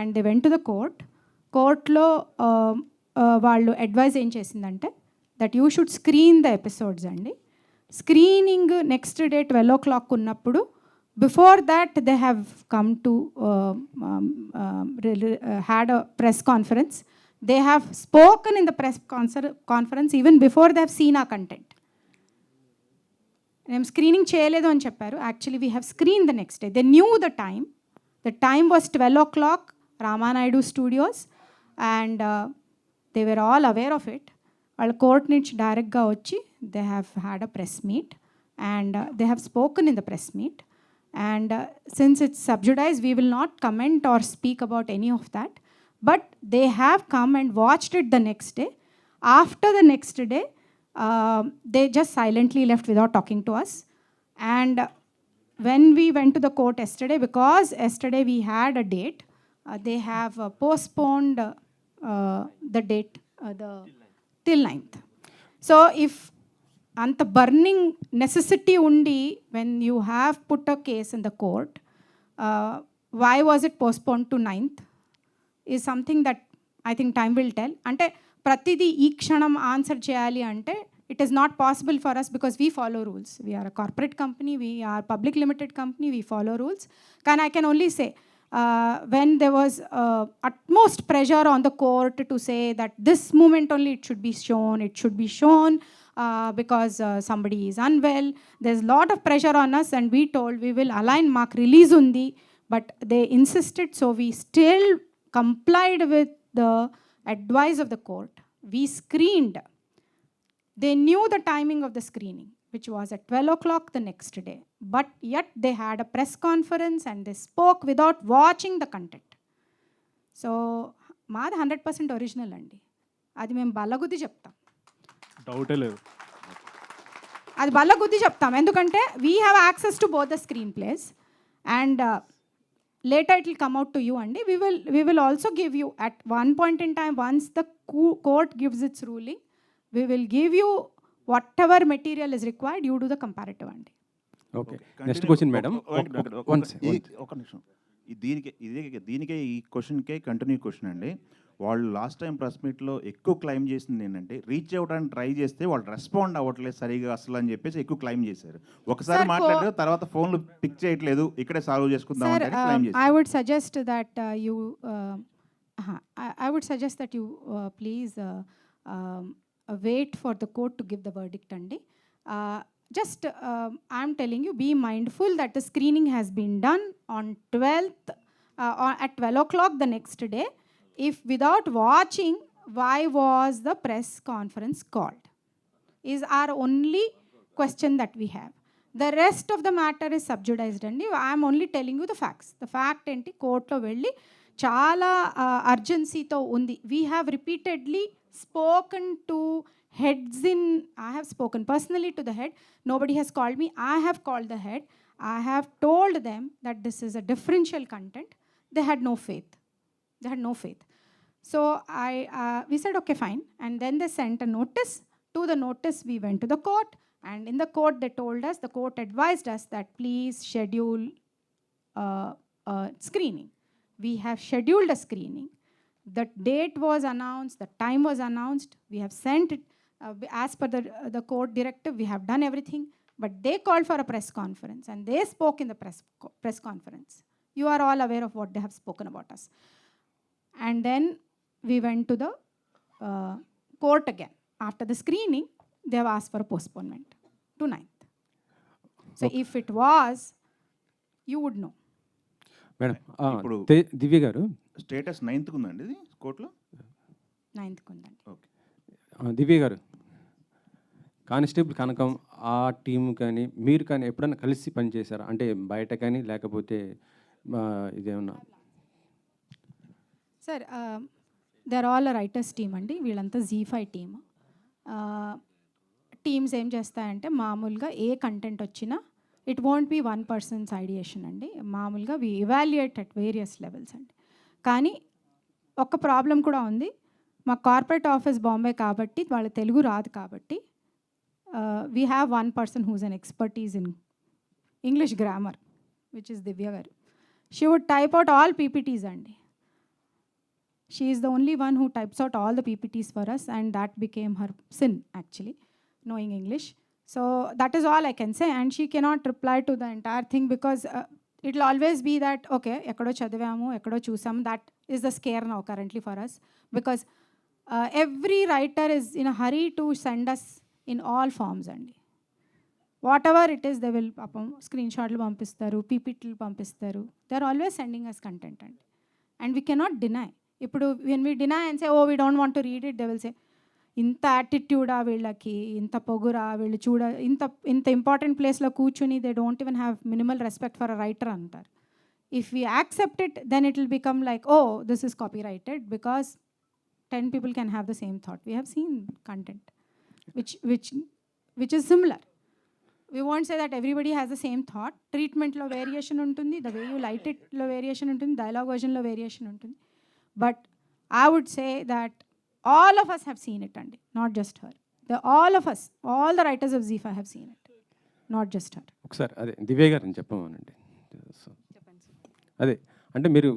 and they went to the court. కోర్ట్లో వాళ్ళు అడ్వైజ్ ఏం చేసిందంటే that you should screen the episodes అండి. స్క్రీనింగ్ నెక్స్ట్ డే 12 o'clock ఉన్నప్పుడు before that they have come to had a press conference. They have spoken in the press conference even before they have seen ఆ కంటెంట్. మేము స్క్రీనింగ్ చేయలేదు అని చెప్పారు. Actually we have screen the next day. They knew the time. The time was 12 o'clock, Ramanaidu studios, and they were all aware of it. వాళ్ళ కోర్ట్ నుంచి డైరెక్ట్గా వచ్చి they have had a press meet and they have spoken in the press meet. And since it's sub judice, we will not comment or speak about any of that. But they have come and watched it the next day. After the next day, they just silently left without talking to us. And when we went to the court yesterday, because yesterday we had a date, they have postponed the date till 9th. So if anta burning necessity undi, when you have put a case in the court, why was it postponed to 9th? Is something that I think time will tell. Ante pratidi ee kshanam answer cheyali ante it is not possible for us because we follow rules. We are a corporate company, we are public limited company, we follow rules. I can only say when there was utmost pressure on the court to say that this moment only it should be shown because somebody is unwell. There's a lot of pressure on us and we told we will align mark release undi, but they insisted, so we still complied with the advice of the court. We screened. They knew the timing of the screening, which was at 12 o'clock the next day. But yet they had a press conference and they spoke without watching the content. So, మాది 100% ఒరిజినల్ అండి. అది మేము బల్లగుద్ది చెప్తాం. డౌటే లేదు. అది బల్లగుద్ది చెప్తాం. ఎందుకంటే we have access to both the screen place and later it will come out to you and we will also give you at one point in time, once the court gives its ruling, we will give you whatever material is required. You do the comparative and okay. Next question madam. ఒక నిమిషం. దీనికే ఈ క్వశ్చన్కే కంటిన్యూ క్వశ్చన్ అండి. వాళ్ళు లాస్ట్ టైం ప్రెస్ మీట్లో ఎక్కువ క్లైమ్ చేసింది ఏంటంటే రీచ్ అవ్వడానికి ట్రై చేస్తే వాళ్ళు రెస్పాండ్ అవ్వట్లేదు సరిగా అసలు అని చెప్పేసి ఎక్కువ క్లైమ్ చేశారు. ఒకసారి మాట్లాడారు, తర్వాత ఫోన్లు పిక్ చేయట్లేదు, ఇక్కడే సాల్వ్ చేసుకుందాం అంటే క్లైమ్ చేశారు. I would suggest that you please wait for the court to give the verdict andi. Just I'm telling you, be mindful that the screening has been done on 12th at 12 o'clock the next day. If without watching, why was the press conference called? Is our only question that we have. The rest of the matter is subjudized and I am only telling you the facts. The fact enti court lo velli chaala urgency tho undi. We have repeatedly spoken to heads in, I have spoken personally to the head. Nobody has called me. I have called the head. I have told them that this is a differential content. They had no faith. So we said okay fine, and then they sent a notice. To the notice we went to the court, and in the court they told us, the court advised us that please schedule screening. We have scheduled a screening. The date was announced, the time was announced. We have sent it as per the court directive. We have done everything, but they called for a press conference and they spoke in the press conference. You are all aware of what they have spoken about us. And then we went to the court again. After the screening, they have asked for a postponement to 9th. So if it was, you would know. Madam Divya గారు స్టేటస్ 9th ఉందండి ఇది కోర్టులో? 9th ఉందండి. ఓకే. దివ్య గారు, కానిస్టేబుల్ కనకం ఆ టీం కానీ మీరు కానీ ఎప్పుడైనా కలిసి పనిచేశారా? అంటే బయట కానీ లేకపోతే ఇదేమన్నా? Sir they are all writers team అండి. వీళ్ళంతా Z5 టీమ్. టీమ్స్ ఏం చేస్తాయంటే మామూలుగా ఏ కంటెంట్ వచ్చినా it won't be one person's ideation అండి. మామూలుగా we evaluate at various levels అండి. కానీ ఒక ప్రాబ్లం కూడా ఉంది. మా కార్పొరేట్ ఆఫీస్ బాంబే కాబట్టి వాళ్ళ తెలుగు రాదు కాబట్టి we have one person whose an expertise in English grammar, which is Divya గారు. She would type out all PPTs అండి. She is the only one who types out all the PPTs for us, and that became her sin actually, knowing English. So that is all I can say, and she cannot reply to the entire thing because it will always be that, okay, ekkado chadivamu, ekkado chusam. That is the scare now currently for us, because every writer is in a hurry to send us in all forms andi. Whatever it is, they will screenshot pampistaru, ppt pampistaru. They are always sending us content andi, and we cannot deny. Ippudu when we deny and say, oh, we don't want to read it, they will say, ఇంత యాటిట్యూడా వీళ్ళకి, ఇంత పొగురా వీళ్ళు, చూడ ఇంత ఇంపార్టెంట్ ప్లేస్లో కూర్చుని they don't even have minimal respect for a writer అంటారు. If we accept it, then it will become like, oh this is copyrighted because 10 people can have the same thought. We have seen content which is similar. We won't say that everybody has the same thought. Treatmentలో వేరియేషన్ ఉంటుంది, the way you light itలో వేరియేషన్ ఉంటుంది, dialogue versionలో వేరియేషన్ ఉంటుంది. But I would say that all of us have seen it, and not just her. All of us, all the writers of ZEE5 have seen it, not just her. ఒకసారి అదే దివ్య గారిని చెప్పమనండి. అదే అంటే మీరు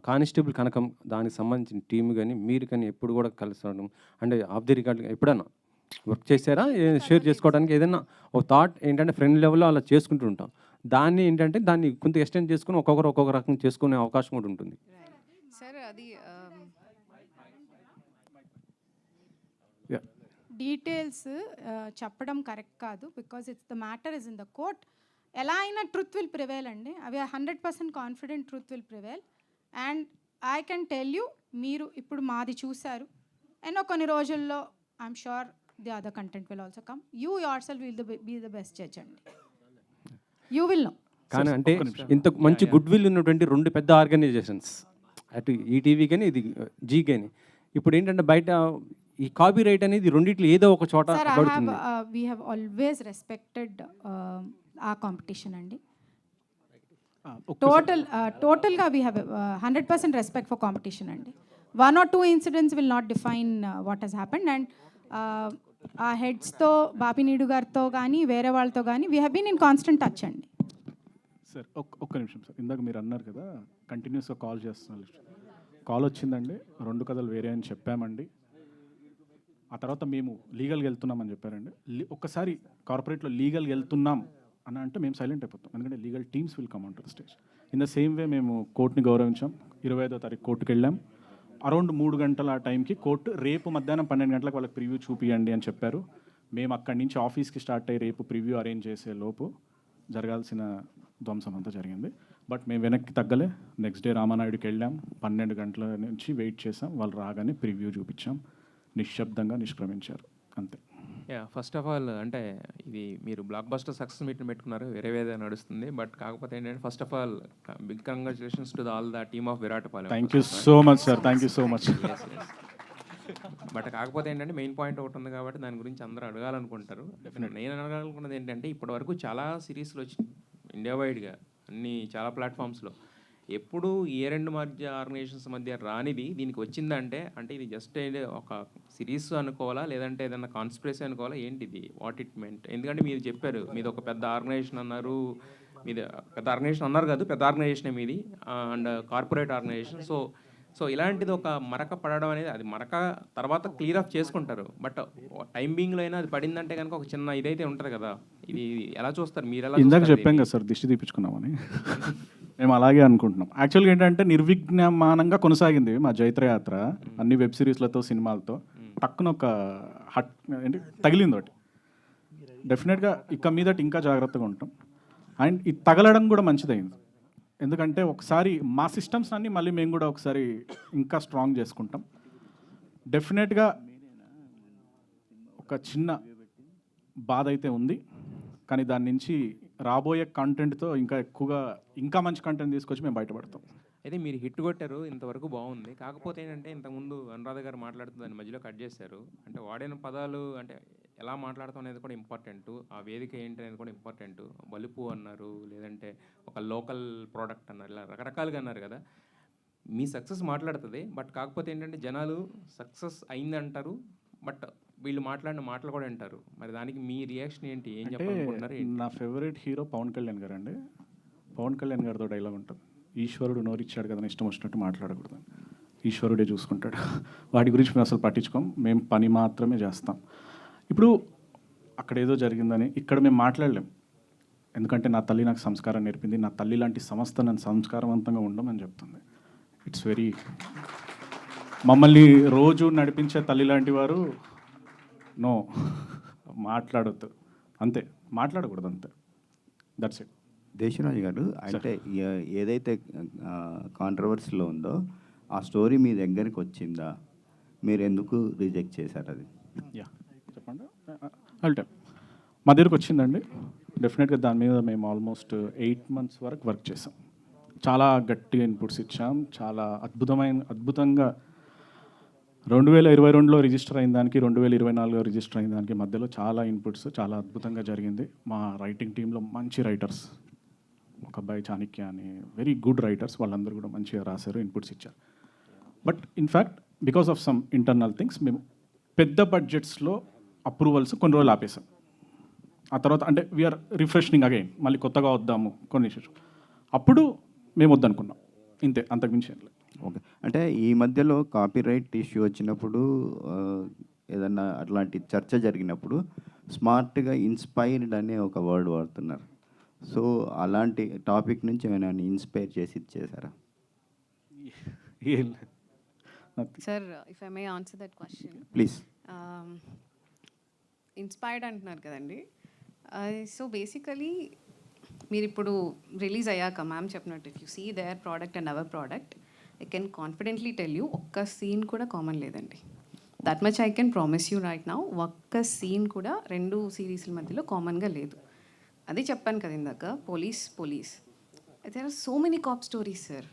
కానిస్టేబుల్ కనకం దానికి సంబంధించిన టీమ్ కానీ మీరు కానీ ఎప్పుడు కూడా కలిసడం అంటే ఆఫ్ ది రికార్డ్ ఎప్పుడన్నా వర్క్ చేశారా? షేర్ చేసుకోవడానికి ఏదైనా ఒక థాట్ ఏంటంటే ఫ్రెండ్ లెవెల్లో అలా చేసుకుంటూ ఉంటాం. దాన్ని ఏంటంటే దాన్ని కొంత ఎక్స్టెండ్ చేసుకుని ఒక్కొక్క రకం చేసుకునే అవకాశం కూడా ఉంటుంది. సార్ అది డీటెయిల్స్ చెప్పడం కరెక్ట్ కాదు, because it's the matter is in the court. ఎలా అయినా ట్రూత్ విల్ ప్రివేల్ అండి. అవి 100% confident truth will prevail. And I can tell you, మీరు ఇప్పుడు మాది చూశారు, ఎన్నో కొన్ని రోజుల్లో I'm sure the other content will also come. You yourself will be the best judge అండి. You will know. కానీ అంటే ఇంత మంచి గుడ్ విల్ ఉన్నటువంటి 2 పెద్ద ఆర్గనైజేషన్స్, అటు ఈటీవీ కానీ ఇది జీ కానీ, ఇప్పుడు ఏంటంటే బయట ఈ కాపీ రైట్ అనేది రెండిట్లో ఏదో ఒక చోట పడుతుంది. వీ హ్యావ్ ఆల్వేస్ రెస్పెక్టెడ్ ఆ కాంపిటీషన్ అండి. టోటల్గా we have 100% respect for competition అండి. 1 or 2 incidents will not define what has happened. And ఆ హెడ్స్తో, బాపినీడు గారితో కానీ వేరే వాళ్ళతో కానీ we have been in constant touch అండి. సార్ ఒక్క నిమిషం సార్, ఇందాక మీరు అన్నారు కదా కంటిన్యూస్గా కాల్ చేస్తున్నారు. కాల్ వచ్చిందండి, 2 కథలు వేరే అని చెప్పామండి. ఆ తర్వాత మేము లీగల్గా వెళ్తున్నామని చెప్పారండి. ఒక్కసారి కార్పొరేట్లో లీగల్గా వెళ్తున్నాం అని అంటే మేము సైలెంట్ అయిపోతాం, ఎందుకంటే legal teams will come on to the stage. In the same way మేము కోర్టుని గౌరవించాం. 25వ తారీఖు కోర్టుకు వెళ్ళాం. అరౌండ్ 3 గంటల ఆ టైంకి కోర్టు రేపు మధ్యాహ్నం 12 గంటలకు వాళ్ళకి ప్రివ్యూ చూపియండి అని చెప్పారు. మేము అక్కడి నుంచి ఆఫీస్కి స్టార్ట్ అయ్యి రేపు ప్రివ్యూ అరేంజ్ చేసే లోపు జరగాల్సిన ధ్వంసం అంతా జరిగింది. బట్ మేము వెనక్కి తగ్గలే. నెక్స్ట్ డే రామానాయుడికి వెళ్ళాం. 12 గంటల నుంచి వెయిట్ చేసాం. వాళ్ళు రాగానే ప్రివ్యూ చూపించాం. నిశ్శబ్దంగా నిష్క్రమించారు, అంతే. ఫస్ట్ ఆఫ్ ఆల్ అంటే ఇది మీరు బ్లాక్ బస్టర్ సక్సెస్ మీట్ని పెట్టుకున్నారు, వేరే నడుస్తుంది. బట్ కాకపోతే ఏంటంటే first of all big congratulations to all the team of Viratapalem. Thank you so much sir, thank you so much. But కాకపోతే ఏంటంటే మెయిన్ పాయింట్ ఒకటి ఉంది కాబట్టి దాని గురించి అందరూ అడగాలనుకుంటారు. డెఫినెట్ నేను అడగాలనుకున్నది ఏంటంటే ఇప్పటివరకు చాలా సిరీస్లు వచ్చింది ఇండియా వైడ్గా, అన్ని చాలా ప్లాట్ఫామ్స్లో. ఎప్పుడు ఏ 2 మధ్య ఆర్గనైజేషన్స్ మధ్య రానిది దీనికి వచ్చిందంటే అంటే ఇది జస్ట్ ఒక సిరీస్ అనుకోవాలా, లేదంటే ఏదైనా కాన్స్పిరసీ అనుకోవాలా, ఏంటిది వాట్ ఇట్ మెంట్? ఎందుకంటే మీరు చెప్పారు మీది ఒక పెద్ద ఆర్గనైజేషన్ అన్నారు, మీది పెద్ద ఆర్గనైజేషన్ అన్నారు కాదు, పెద్ద ఆర్గనైజేషన్ మీది అండ్ కార్పొరేట్ ఆర్గనైజేషన్. సో ఇలాంటిది ఒక మరక పడడం అనేది, అది మరక తర్వాత క్లియర్ ఆఫ్ చేసుకుంటారు. బట్ టైం బీయింగ్లో అయినా అది పడిందంటే కనుక ఒక చిన్న ఇదైతే ఉంటుంది కదా. ఇది ఎలా చూస్తారు మీరు? ఎలా ఇందాక చెప్పాం కదా సార్, దిష్టి తీపించుకున్నామని. మేము అలాగే అనుకుంటున్నాం. యాక్చువల్గా ఏంటంటే నిర్విఘ్నమానంగా కొనసాగింది మా జైత్రయాత్ర, అన్ని వెబ్ సిరీస్లతో సినిమాలతో. టక్కున ఒక ఏంటి తగిలింది ఒకటి. డెఫినెట్గా ఇక మీదట ఇంకా జాగ్రత్తగా ఉంటాం. అండ్ ఇది తగలడం కూడా మంచిదైంది, ఎందుకంటే ఒకసారి మా సిస్టమ్స్ అన్నీ మళ్ళీ మేము కూడా ఒకసారి ఇంకా స్ట్రాంగ్ చేసుకుంటాం. డెఫినెట్గా ఒక చిన్న బాధ అయితే ఉంది, కానీ దాని నుంచి రాబోయే కంటెంట్తో ఇంకా మంచి కంటెంట్ తీసుకొచ్చి మేము బయటపడతాం. అయితే మీరు హిట్ కొట్టారు, ఇంతవరకు బాగుంది. కాకపోతే ఏంటంటే ఇంతకుముందు అనురాధ గారు మాట్లాడుతూ దాని మధ్యలో కట్ చేశారు. అంటే వాడిన పదాలు అంటే ఎలా మాట్లాడతాం అనేది కూడా ఇంపార్టెంట్, ఆ వేదిక ఏంటి అనేది కూడా ఇంపార్టెంట్. బలుపు అన్నారు, లేదంటే ఒక లోకల్ ప్రోడక్ట్ అన్నారు, ఇలా రకరకాలుగా అన్నారు కదా. మీ సక్సెస్ మాట్లాడుతుంది, బట్ కాకపోతే ఏంటంటే జనాలు సక్సెస్ అయింది అంటారు, బట్ వీళ్ళు మాట్లాడిన మాటలు కూడా అంటారు. మరి దానికి మీ రియాక్షన్ ఏంటి? ఏం చెప్పాలనుకుంటున్నారు? నా ఫేవరెట్ హీరో పవన్ కళ్యాణ్ గారు అండి. పవన్ కళ్యాణ్ గారితో డైలాగ్ ఉంటుంది, ఈశ్వరుడు నోరిచ్చాడు కదా ఇష్టం వచ్చినట్టు మాట్లాడకూడదు, ఈశ్వరుడే చూసుకుంటాడు. వాటి గురించి మేము అసలు పట్టించుకోం, మేము పని మాత్రమే చేస్తాం. ఇప్పుడు అక్కడ ఏదో జరిగిందని ఇక్కడ మేము మాట్లాడలేం. ఎందుకంటే నా తల్లి నాకు సంస్కారం నేర్పింది, నా తల్లి లాంటి సంస్థ నన్ను సంస్కారవంతంగా ఉండమని చెప్తుంది. ఇట్స్ వెరీ, మమ్మల్ని రోజు నడిపించే తల్లి లాంటి వారు నో మాట్లాడొద్దు, అంతే, మాట్లాడకూడదు, అంతే, దట్స్ ఇట్. దేశరాజు గారు, అంటే ఏదైతే కాంట్రవర్సీలో ఉందో ఆ స్టోరీ మీ దగ్గరికి వచ్చిందా? మీరు ఎందుకు రిజెక్ట్ చేశారు అది? యా చెప్పండి. అంటే మా దగ్గరకు వచ్చిందండి. డెఫినెట్గా దాని మీద మేము ఆల్మోస్ట్ 8 months వరకు వర్క్ చేసాం. చాలా గట్టిగా ఇన్పుట్స్ ఇచ్చాం. చాలా అద్భుతంగా 2022లో రిజిస్టర్ అయిన దానికి 2024లో రిజిస్టర్ అయిన దానికి మధ్యలో చాలా ఇన్పుట్స్ చాలా అద్భుతంగా జరిగింది. మా రైటింగ్ టీంలో మంచి రైటర్స్, ఒక అబ్బాయి చాణక్య అని, వెరీ గుడ్ రైటర్స్, వాళ్ళందరూ కూడా మంచిగా రాశారు, ఇన్పుట్స్ ఇచ్చారు. But in fact because of some internal things మేము పెద్ద బడ్జెట్స్లో అప్రూవల్స్ కొన్ని రోజులు ఆపేసాం. ఆ తర్వాత అంటే వీఆర్ రిఫ్రెషనింగ్ అగైన్, మళ్ళీ కొత్తగా వద్దాము కొన్ని ఇష్యూస్, అప్పుడు మేము వద్దనుకున్నాం, ఇంతే, అంతకుమించి ఏం లేదు. ఓకే, అంటే ఈ మధ్యలో కాపీరైట్ ఇష్యూ వచ్చినప్పుడు ఏదన్నా అట్లాంటి చర్చ జరిగినప్పుడు స్మార్ట్గా ఇన్స్పైర్డ్ అనే ఒక వర్డ్ వాడుతున్నారు. సో అలాంటి టాపిక్ నుంచి ఏమైనా ఇన్స్పైర్ చేసి ఇచ్చేసారా? Sir, if I may answer that question please. Inspired అంటున్నారు కదండి. సో బేసికలీ మీరు ఇప్పుడు రిలీజ్ అయ్యాక మ్యామ్ చెప్పినట్టు, if you see their product and our product, I can confidently tell you ఒక్క సీన్ కూడా కామన్ లేదండి. That much I can promise you right now. ఒక్క సీన్ కూడా 2 సిరీస్ల మధ్యలో కామన్గా లేదు. అది చెప్పాను కదా ఇందాక, police there are so many cop stories sir.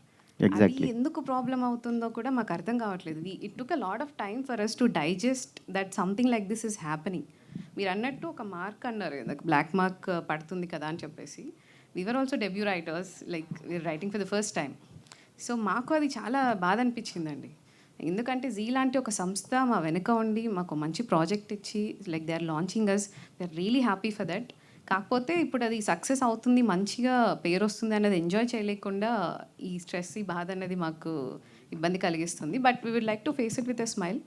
అది ఎందుకు ప్రాబ్లం అవుతుందో కూడా మాకు అర్థం కావట్లేదు. It took a lot of time for us to digest that something like this is happening. మీరు అన్నట్టు ఒక మార్క్ అన్నారు కదా, బ్లాక్ మార్క్ పడుతుంది కదా అని చెప్పేసి. We are also debut writers, like we are writing for the first time. So మాకు అది చాలా బాధ అనిపించిందండి. ఎందుకంటే జీ లాంటి ఒక సంస్థ మా వెనుక ఉండి మాకు మంచి ప్రాజెక్ట్ ఇచ్చి, like they are launching us, they are really happy for that. కాకపోతే ఇప్పుడు అది సక్సెస్ అవుతుంది, మంచిగా పేరు వస్తుంది అన్నది ఎంజాయ్ చేయలేకుండా ఈ స్ట్రెస్, ఈ బాధ అనేది మాకు ఇబ్బంది కలిగిస్తుంది. But we would like to face it with a smile.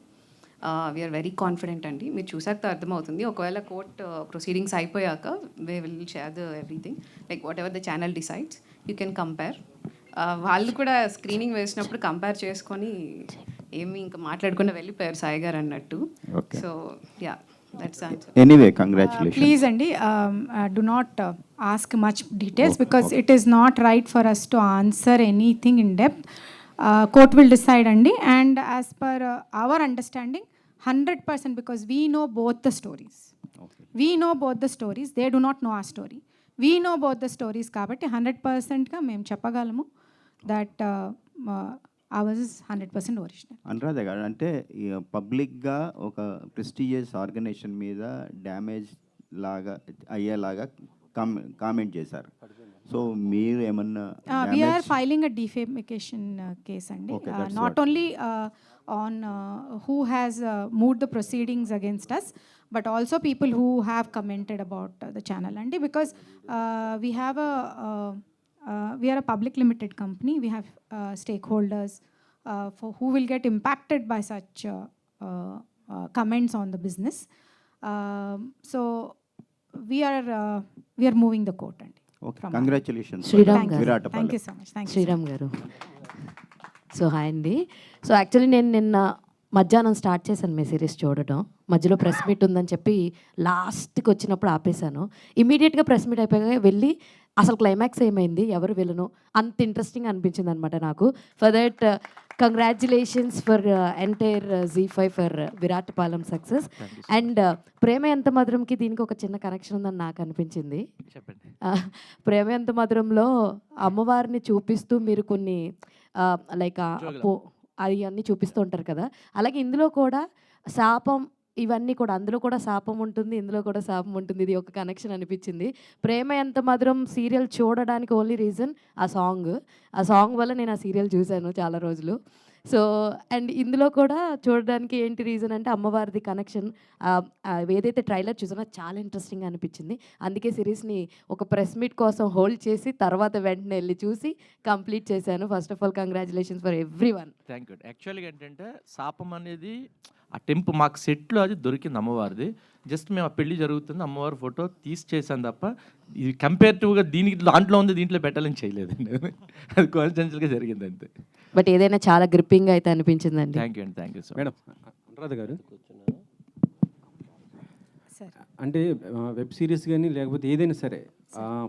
We're very confident అండి. మీరు చూసాక అర్థమవుతుంది. ఒకవేళ కోర్ట్ ప్రొసీడింగ్స్ అయిపోయాక we will share the everything, like whatever the channel decides, you can compare. వాళ్ళు కూడా స్క్రీనింగ్ వేసినప్పుడు కంపేర్ చేసుకొని ఏమి ఇంకా మాట్లాడకుండా వెళ్ళిపోయారు సాయి గారు అన్నట్టు. So yeah, that's the answer. Anyway, congratulations. Please Andy, do not ask much details because it is not right for us to answer anything in depth. Court will decide Andy, and as per our understanding 100%, because we know both the stories. We know both the stories, they do not know our story. We know both the stories కాబట్టి 100% గా మేము చెప్పగలము that ours is 100% original. Anuradha గారు, అంటే పబ్లిక్గా ఒక ప్రెస్టీజియస్ ఆర్గనైజేషన్ మీద డ్యామేజ్ లాగా అయ్యేలాగా కామెంట్ చేశారు. సో మీరు ఏమన్నా? వీఆర్ ఫైలింగ్ అ డిఫేమేషన్ కేస్ అండి, not only on who has moved the proceedings against us, but also people who have commented about the channel. And because we have we are a public limited company, we have stakeholders for who will get impacted by such comments on the business. So we are moving the court. And okay, congratulations. Sriram garu. Thank you so much. Thank you. Sriram garu. So hi అండి. సో యాక్చువల్లీ నేను నిన్న మధ్యాహ్నం స్టార్ట్ చేశాను మీ సిరీస్ చూడటం. మధ్యలో ప్రెస్ మీట్ ఉందని చెప్పి లాస్ట్కి వచ్చినప్పుడు ఆపేశాను. ఇమీడియట్గా ప్రెస్ మీట్ అయిపోయాక వెళ్ళి అసలు క్లైమాక్స్ ఏమైంది, ఎవరు వెళ్ళను, అంత ఇంట్రెస్టింగ్ అనిపించింది అనమాట నాకు. For that congratulations for entire Z5 for Viratapalem success. And ప్రేమ ఎంత మధురంకి దీనికి ఒక చిన్న కనెక్షన్ ఉందని నాకు అనిపించింది. చెప్పండి. ప్రేమ ఎంత మధురంలో అమ్మవారిని చూపిస్తూ మీరు కొన్ని లైక్ అది అన్నీ చూపిస్తూ ఉంటారు కదా, అలాగే ఇందులో కూడా శాపం ఇవన్నీ కూడా, అందులో కూడా శాపం ఉంటుంది, ఇందులో కూడా శాపం ఉంటుంది. ఇది ఒక కనెక్షన్ అనిపించింది. ప్రేమ ఎంత మధురం సీరియల్ చూడడానికి ఓన్లీ రీజన్ ఆ సాంగ్ వల్ల నేను ఆ సీరియల్ చూశాను చాలా రోజులు. సో అండ్ ఇందులో కూడా చూడడానికి ఏంటి రీజన్ అంటే అమ్మవారిది కనెక్షన్. ఏదైతే ట్రైలర్ చూసానో చాలా ఇంట్రెస్టింగ్గా అనిపించింది. అందుకే సిరీస్ని ఒక ప్రెస్ మీట్ కోసం హోల్డ్ చేసి తర్వాత వెంటనే వెళ్ళి చూసి కంప్లీట్ చేశాను. First of all congratulations for everyone. Thank you. యాక్చువల్గా ఏంటంటే శాపం అనేది ఆ టెంపు మాకు సెట్లో అది దొరికింది అమ్మవారిది. జస్ట్ మేము ఆ పెళ్లి జరుగుతుంది అమ్మవారి ఫోటో తీసి చేశాను తప్ప ఇది కంపేరిటివ్గా దీనికి దాంట్లో ఉంది దీంట్లో పెట్టాలని చేయలేదండి. అది కోఇన్సిడెన్షియల్గా జరిగింది అంతే. బట్ ఏదైనా చాలా గ్రిప్పింగ్ అయితే అనిపించిందండి. థ్యాంక్ యూ అండి, thank you so madam Anuradha గారు, అంటే వెబ్ సిరీస్ కానీ లేకపోతే ఏదైనా సరే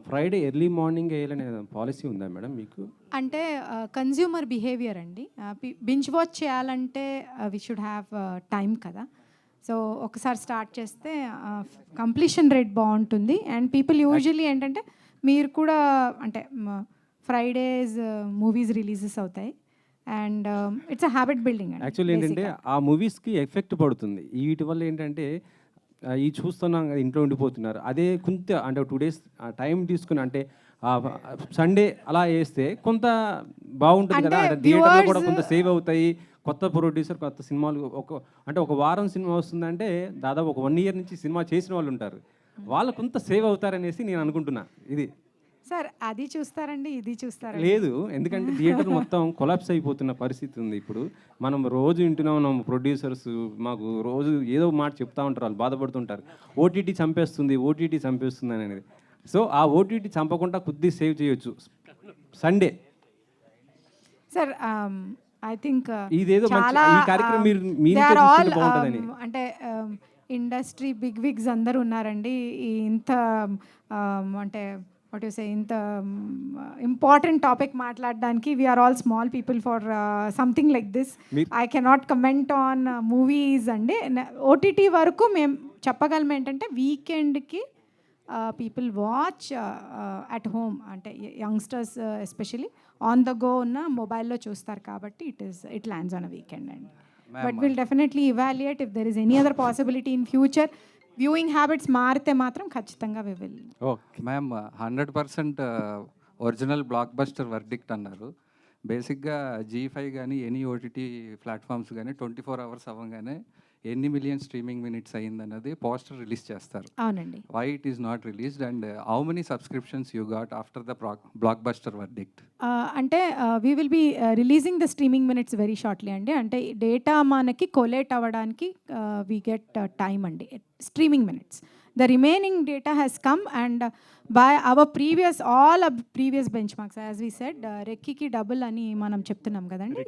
ఫ్రైడే ఎర్లీ మార్నింగ్ వేయాలనే పాలసీ ఉందా మేడం మీకు? అంటే కన్జ్యూమర్ బిహేవియర్ అండి. బింజ్ వాచ్ చేయాలంటే వి షుడ్ హ్యావ్ టైం కదా. సో ఒకసారి స్టార్ట్ చేస్తే కంప్లీషన్ రేట్ బాగుంటుంది. అండ్ పీపుల్ యూజువల్లీ ఏంటంటే మీరు కూడా అంటే ఫ్రైడేస్ మూవీస్ రిలీజెస్ అవుతాయి and it's a habit building. Actually ఏంటంటే ఆ మూవీస్కి ఎఫెక్ట్ పడుతుంది. వీటి వల్ల ఏంటంటే ఈ చూస్తున్నాం కదా, ఇంట్లో ఉండిపోతున్నారు. అదే కొంత అంటే 2 days టైం తీసుకుని అంటే సండే అలా వేస్తే కొంత బాగుంటుంది కదా. అంటే థియేటర్లో కూడా కొంత సేవ్ అవుతాయి. కొత్త ప్రొడ్యూసర్ కొత్త సినిమాలు ఒక వారం సినిమా వస్తుందంటే దాదాపు ఒక 1 year నుంచి సినిమా చేసిన వాళ్ళు ఉంటారు. వాళ్ళు కొంత సేవ్ అవుతారనేసి నేను అనుకుంటున్నా. ఇది సార్ అది చూస్తారండి, ఇది చూస్తారా? లేదు, ఎందుకంటే థియేటర్ మొత్తం కొలాప్స్ అయిపోతున్న పరిస్థితి ఉంది ఇప్పుడు. మనం రోజు వింటున్నాం, ప్రొడ్యూసర్స్ మాకు రోజు ఏదో మాట చెప్తా ఉంటారు, వాళ్ళు బాధపడుతుంటారు. ఓటీటీ చంపేస్తుంది అనేది. సో ఆ ఓటీటీ చంపకుండా కొద్ది సేవ్ చేయొచ్చు సండే. సార్ ఐ థింక్ ఇదేదో చాలా ఈ కార్యక్రమం మీరు బాగుంటుందని అంటే ఇండస్ట్రీ బిగ్ విగ్స్ అందరూ ఉన్నారండి. ఇంత అంటే వాట్ యు సే ఇంత ఇంపార్టెంట్ టాపిక్ మాట్లాడడానికి we're all small people for something like this. I cannot comment on movies అండి. ఓటీటీ వరకు మేము చెప్పగలం ఏంటంటే వీకెండ్కి పీపుల్ వాచ్ అట్ హోమ్, అంటే youngsters especially on the go ఉన్న మొబైల్లో చూస్తారు కాబట్టి it lands on a weekend అండి. But will definitely evaluate if there is any other possibility in future. Viewing habits మారితే మాత్రం ఖచ్చితంగా we will. Ma'am 100% original block buster verdict అన్నారు. బేసిక్గా G5 కానీ ఎనీ ఓటీటీ ప్లాట్ఫామ్స్ కానీ 24 hours అవ్వగానే ఎన్ని మిలియన్ స్ట్రీమింగ్ మినిట్స్ అయ్యిందన్నది పోస్టర్ రిలీజ్ చేస్తారు. అవునండి. Why it is not released and how many subscriptions you got after the blockbuster verdict? అంటే we will be releasing the streaming minutes very shortly అండి. అంటే డేటా మనకి కొలేట్ అవ్వడానికి వీ గెట్ టైమ్ అండి, streaming minutes. The remaining data has come and by our all previous benchmarks as we said రెక్కీకి డబుల్ అని మనం చెప్తున్నాం కదండి.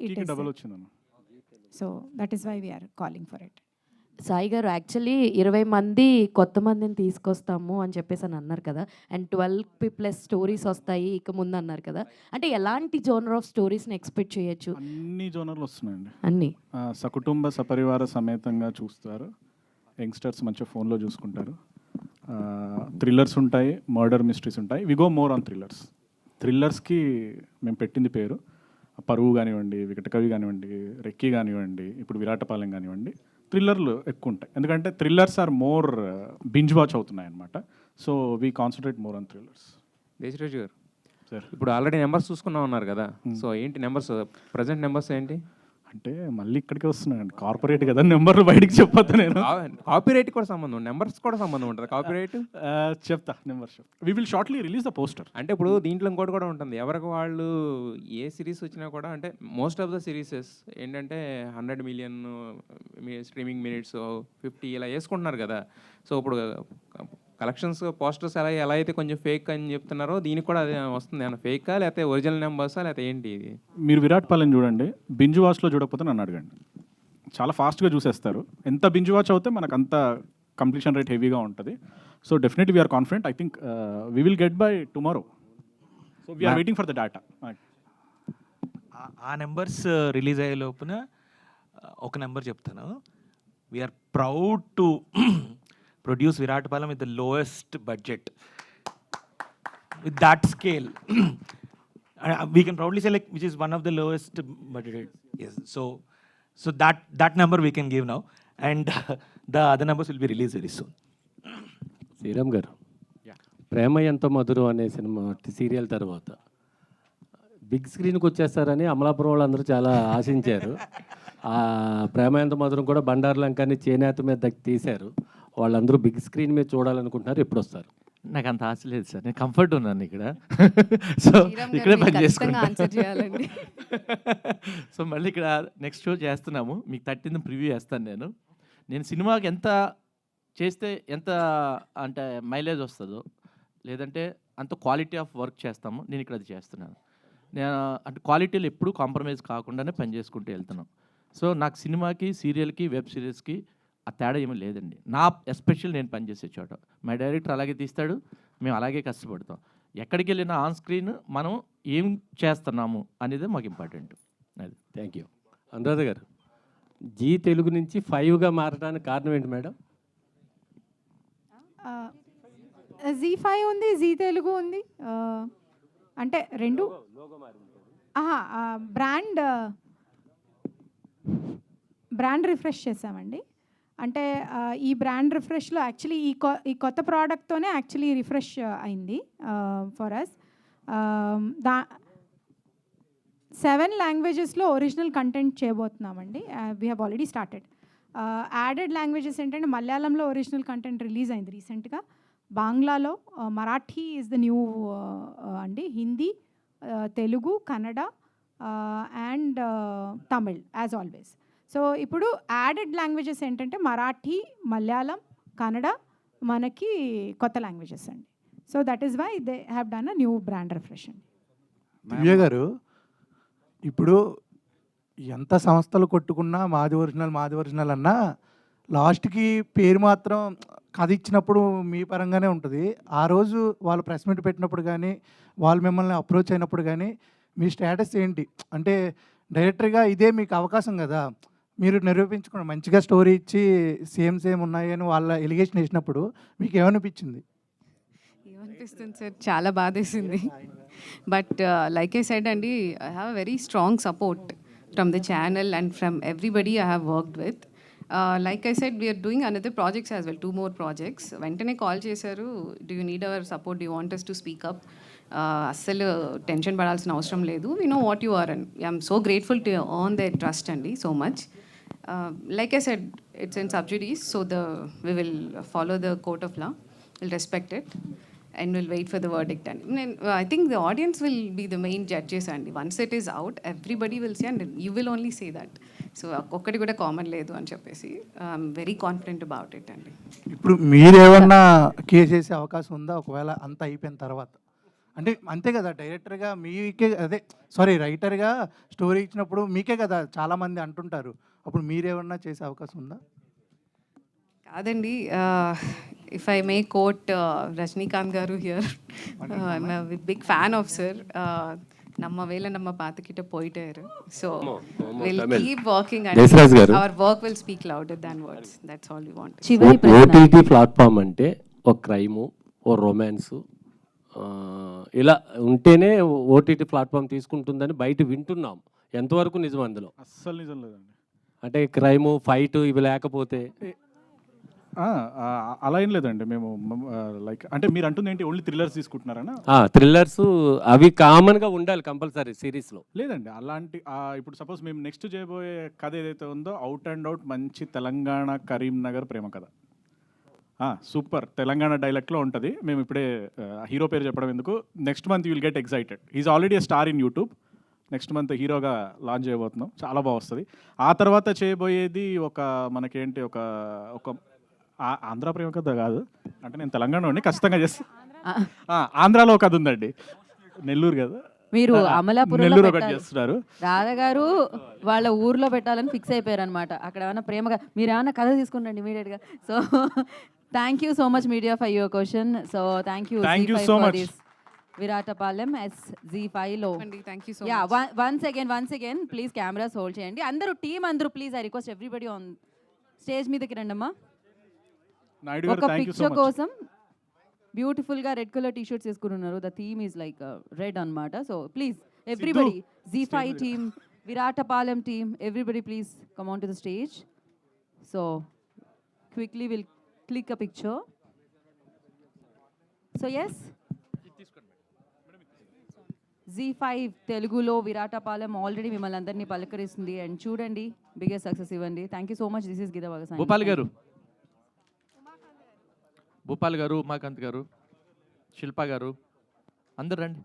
So that is why we are calling for it. Sai garu, actually 20 మంది కొత్త మందిని తీసుకొస్తాము అని చెప్పేసి అని అన్నారు కదా. అండ్ 12+ స్టోరీస్ వస్తాయి ఇక ముందు అన్నారు కదా. అంటే ఎలాంటి జోనర్ ఆఫ్ స్టోరీస్ని ఎక్స్పెక్ట్ చేయొచ్చు? అన్ని జోనర్లు వస్తున్నాయండి. అన్ని సకుటుంబ సపరివార సమేతంగా చూస్తారు. యంగ్స్టర్స్ మంచిగా ఫోన్లో చూసుకుంటారు. థ్రిల్లర్స్ ఉంటాయి, మర్డర్ మిస్టరీస్ ఉంటాయి. We go more on thrillers. థ్రిల్లర్స్కి మేము పెట్టింది పేరు పరువు కానివ్వండి, వికటకవి కానివ్వండి, రెక్కీ కానివ్వండి, ఇప్పుడు విరాటపాలెం కానివ్వండి. థ్రిల్లర్లు ఎక్కువ ఉంటాయి, ఎందుకంటే thrillers are more binge watch అవుతున్నాయి అనమాట. So we concentrate more on thrillers. Deshraj garu sir, ఇప్పుడు ఆల్రెడీ నెంబర్స్ చూసుకున్నా ఉన్నారు కదా. సో ఏంటి నెంబర్స్, ప్రజెంట్ నెంబర్స్ ఏంటి? అంటే మళ్ళీ ఇక్కడికే వస్తున్నాయండి, కార్పొరేట్ కదా, నెంబర్లు బయటికి చెప్పొద్దు. నేను కాపీరైట్ కూడా సంబంధం, నెంబర్స్ కూడా సంబంధం ఉంటుంది. కాపీరైట్ చెప్తా, నెంబర్ చెప్తా. We will shortly release the poster. అంటే ఇప్పుడు దీంట్లో ఇంకోటి కూడా ఉంటుంది, ఎవరికి వాళ్ళు ఏ సిరీస్ వచ్చినా కూడా, అంటే మోస్ట్ ఆఫ్ ద సిరీసెస్ ఏంటంటే 100 million స్ట్రీమింగ్ మినిట్స్ 50 ఇలా వేసుకుంటున్నారు కదా. సో ఇప్పుడు కలెక్షన్స్ పోస్టర్స్ ఎలా అయితే కొంచెం ఫేక్ అని చెప్తున్నారో దీనికి కూడా అదే వస్తుంది. ఏమన్నా ఫేకా లేకపోతే ఒరిజినల్ నెంబర్సా లేకపోతే ఏంటి ఇది? మీరు విరాట్పాలెం చూడండి, బింజ్ వాచ్లో చూడకపోతే నన్ను అడగండి, చాలా ఫాస్ట్గా చూసేస్తారు. ఎంత బింజ్ వాచ్ అవుతే మనకు అంత కంప్లీషన్ రేట్ హెవీగా ఉంటుంది. So definitely we are confident. I think we will get by tomorrow. So we are waiting for the data. ఆ నెంబర్స్ రిలీజ్ అయ్యే లోపున ఒక నెంబర్ చెప్తాను. We are proud to produce Viratpalam with the lowest budget. With that scale, we can proudly say like which is one of the lowest budgeted. Yes, so that number we can give now, and the other numbers will be released very soon. Sriram గారు, ప్రేమ ఎంత మధురం అనే సినిమా సీరియల్ తర్వాత బిగ్ స్క్రీన్కి వచ్చేస్తారని అమలాపురం వాళ్ళందరూ చాలా ఆశించారు. ఆ ప్రేమ ఎంత మధురం కూడా బండారు లంకాని చేనేత మీద తీశారు. వాళ్ళందరూ బిగ్ స్క్రీన్ మీద చూడాలనుకుంటున్నారు. ఎప్పుడు వస్తారు? నాకు అంత ఆశ లేదు సార్, నేను కంఫర్ట్ ఉన్నాను ఇక్కడ. సో ఇక్కడే పని చేసుకుంటాను. సో మళ్ళీ ఇక్కడ నెక్స్ట్ షో చేస్తున్నాము, మీకు 13th ప్రివ్యూ చేస్తాను. నేను సినిమాకి ఎంత చేస్తే ఎంత అంటే మైలేజ్ వస్తుందో, లేదంటే అంత క్వాలిటీ ఆఫ్ వర్క్ చేస్తాము. నేను ఇక్కడ అది చేస్తున్నాను. నేను అంటే క్వాలిటీలో ఎప్పుడూ కాంప్రమైజ్ కాకుండానే పని చేసుకుంటూ వెళ్తున్నాం. సో నాకు సినిమాకి, సీరియల్కి, వెబ్ సిరీస్కి ఆ తేడా ఏమీ లేదండి. ఎస్పెషల్ నేను పనిచేసే చోట మా డైరెక్టర్ అలాగే తీస్తాడు, మేము అలాగే కష్టపడతాం. ఎక్కడికి వెళ్ళినా ఆన్ స్క్రీన్ మనం ఏం చేస్తున్నాము అనేది మాకు ఇంపార్టెంట్. అది. Thank you. అనురాధ గారు, జీ తెలుగు నుంచి 5గా మారడానికి కారణం ఏంటి మేడం? Z5 ఉంది, జీ తెలుగు ఉంది. అంటే రెండు బ్రాండ్ రిఫ్రెష్ చేసామండి. అంటే ఈ బ్రాండ్ రిఫ్రెష్లో యాక్చువల్లీ ఈ కొత్త ప్రోడక్ట్తోనే యాక్చువల్లీ రిఫ్రెష్ అయింది ఫర్ అస్. 7 లాంగ్వేజెస్లో ఒరిజినల్ కంటెంట్ చేయబోతున్నామండి. We have already started. Added languages ఏంటంటే మలయాళంలో ఒరిజినల్ కంటెంట్ రిలీజ్ అయింది రీసెంట్గా, బాంగ్లాలో, మరాఠీ ఈజ్ ద న్యూ అండి, Hindi, Telugu, Kannada and Tamil as always. So ఇప్పుడు యాడెడ్ లాంగ్వేజెస్ ఏంటంటే మరాఠీ, మలయాళం, కన్నడ మనకి కొత్త లాంగ్వేజెస్ అండి. So that is why they have done a new brand refresh అండి. దివ్య గారు, ఇప్పుడు ఎంత సంస్థలు కొట్టుకున్నా మాది ఒరిజినల్ అన్నా లాస్ట్కి పేరు మాత్రం కథ ఇచ్చినప్పుడు మీ పరంగానే ఉంటుంది. ఆ రోజు వాళ్ళు ప్రెస్ మీట్ పెట్టినప్పుడు కానీ, వాళ్ళు మిమ్మల్ని అప్రోచ్ అయినప్పుడు కానీ మీ స్టేటస్ ఏంటి? అంటే డైరెక్టర్గా ఇదే మీకు అవకాశం కదా, మీరు నిరూపించుకోండి. మంచిగా స్టోరీ ఇచ్చి సేమ్ ఉన్నాయని వాళ్ళ ఎలిగేషన్ వేసినప్పుడు మీకు ఏమనిపించింది? ఏమనిపిస్తుంది సార్, చాలా బాధేసింది. బట్ లైక్ ఐ సెడ్ అండి, I have a very strong support from the channel and from everybody I have worked with. Like I said, we are doing another projects as well, 2 more projects. వెంటనే కాల్ చేశారు, do you need our support, do you want us to speak up. అస్సలు టెన్షన్ పడాల్సిన అవసరం లేదు. We know what you are and I'm so grateful to earn their trust అండి, so much. Like I said, it's in sub judice, so we will follow the court of law, we'll respect it, and we'll wait for the verdict. And I think the audience will be the main judges, and once it is out, everybody will say, and you will only say that. So ఒక్కటి కూడా కామన్ లేదు అని చెప్పేసి I'm very confident about it అండి. ఇప్పుడు మీరేమన్నా కేసు వేసే అవకాశం ఉందా ఒకవేళ అంత అయిపోయిన తర్వాత? అంటే అంతే కదా, డైరెక్టర్గా మీకే, రైటర్గా స్టోరీ ఇచ్చినప్పుడు మీకే కదా చాలామంది అంటుంటారు. అప్పుడు మీరేమన్నా చేసే అవకాశం ఉందా? కాదండి, if I may quote Rajinikanth గారు here, I'm big fan of sir. நம்ம வேலை நம்ம பார்த்துக்கிட்டு போயிட்டாரு. So we'll keep working and our work will speak louder than words. That's all we want. OTT platform అంటే ఒక క్రైము, ఓ రొమాన్సు ఇలా ఉంటేనే ఓటీటీ ప్లాట్ఫామ్ తీసుకుంటుందని బయట వింటున్నాం. ఎంతవరకు నిజం అందులో? అస్సలు నిజం లేదండి. అంటే క్రైము, ఫైట్ ఇవి లేకపోతే అలా ఏం లేదండి. మేము లైక్ అంటే మీరు అంటుంది ఏంటి, ఓన్లీ థ్రిల్లర్స్ తీసుకుంటున్నారనా? థ్రిల్లర్స్ అవి కామన్గా ఉండాలి కంపల్సరీ సిరీస్లో. లేదండి అలాంటి, ఇప్పుడు సపోజ్ మేము నెక్స్ట్ చేయబోయే కథ ఏదైతే ఉందో అవుట్ అండ్ అవుట్ మంచి తెలంగాణ కరీంనగర్ ప్రేమ కథ. సూపర్ తెలంగాణ డైలెక్ట్లో ఉంటుంది. మేము ఇప్పుడే హీరో పేరు చెప్పడం ఎందుకు, next month you will get excited. Is already a star in YouTube. Next month హీరోగా లాంచ్ చేయబోతున్నాం, చాలా బాగా వస్తుంది. ఆ తర్వాత చేయబోయేది మనకేంటి ఒక ఆంధ్ర ప్రేమ కథ కాదు, అంటే నేను తెలంగాణ ఖచ్చితంగా చేస్తాను. ఆంధ్రాలో ఒక కథ ఉందండి, నెల్లూరు కదా, మీరు అమలాపురంలో నెల్లూరు ఒకటి చేస్తున్నారు. రాధ గారు వాళ్ళ ఊర్లో పెట్టాలని ఫిక్స్ అయిపోయారు అనమాట. అక్కడ ఏమైనా ప్రేమగా మీరు ఏమైనా కథ తీసుకుంటండి ఇమీడియట్గా. So thank you so much media for your question. So thank you so much. Viratapalem Z5లో. Thank you so yeah, once again please cameras hold చేయండి. అందరూ టీమ్ అందరూ please, I request everybody on stage మీదకి రండమ్మా. ఒక పిక్చర్ కోసం బ్యూటిఫుల్గా రెడ్ కలర్ టీ షర్ట్స్ వేసుకుని ఉన్నారు. The theme is like red అనమాట. So please everybody, Z5 team, Viratapalem team, everybody please come on to the stage. So quickly will click a picture. So yes, Z5 తెలుగులో విరాటపాలెం ఆల్రెడీ మిమ్మల్ని అందరినీ పలకరిస్తుంది. అండ్ చూడండి, బిగ్గెస్ట్ సక్సెస్ ఇవ్వండి. Thank you so much. This is Geetha Vagasani. Bhupal గారు, ఉమాకాంత్ గారు, శిల్ప గారు, అందరు రండి.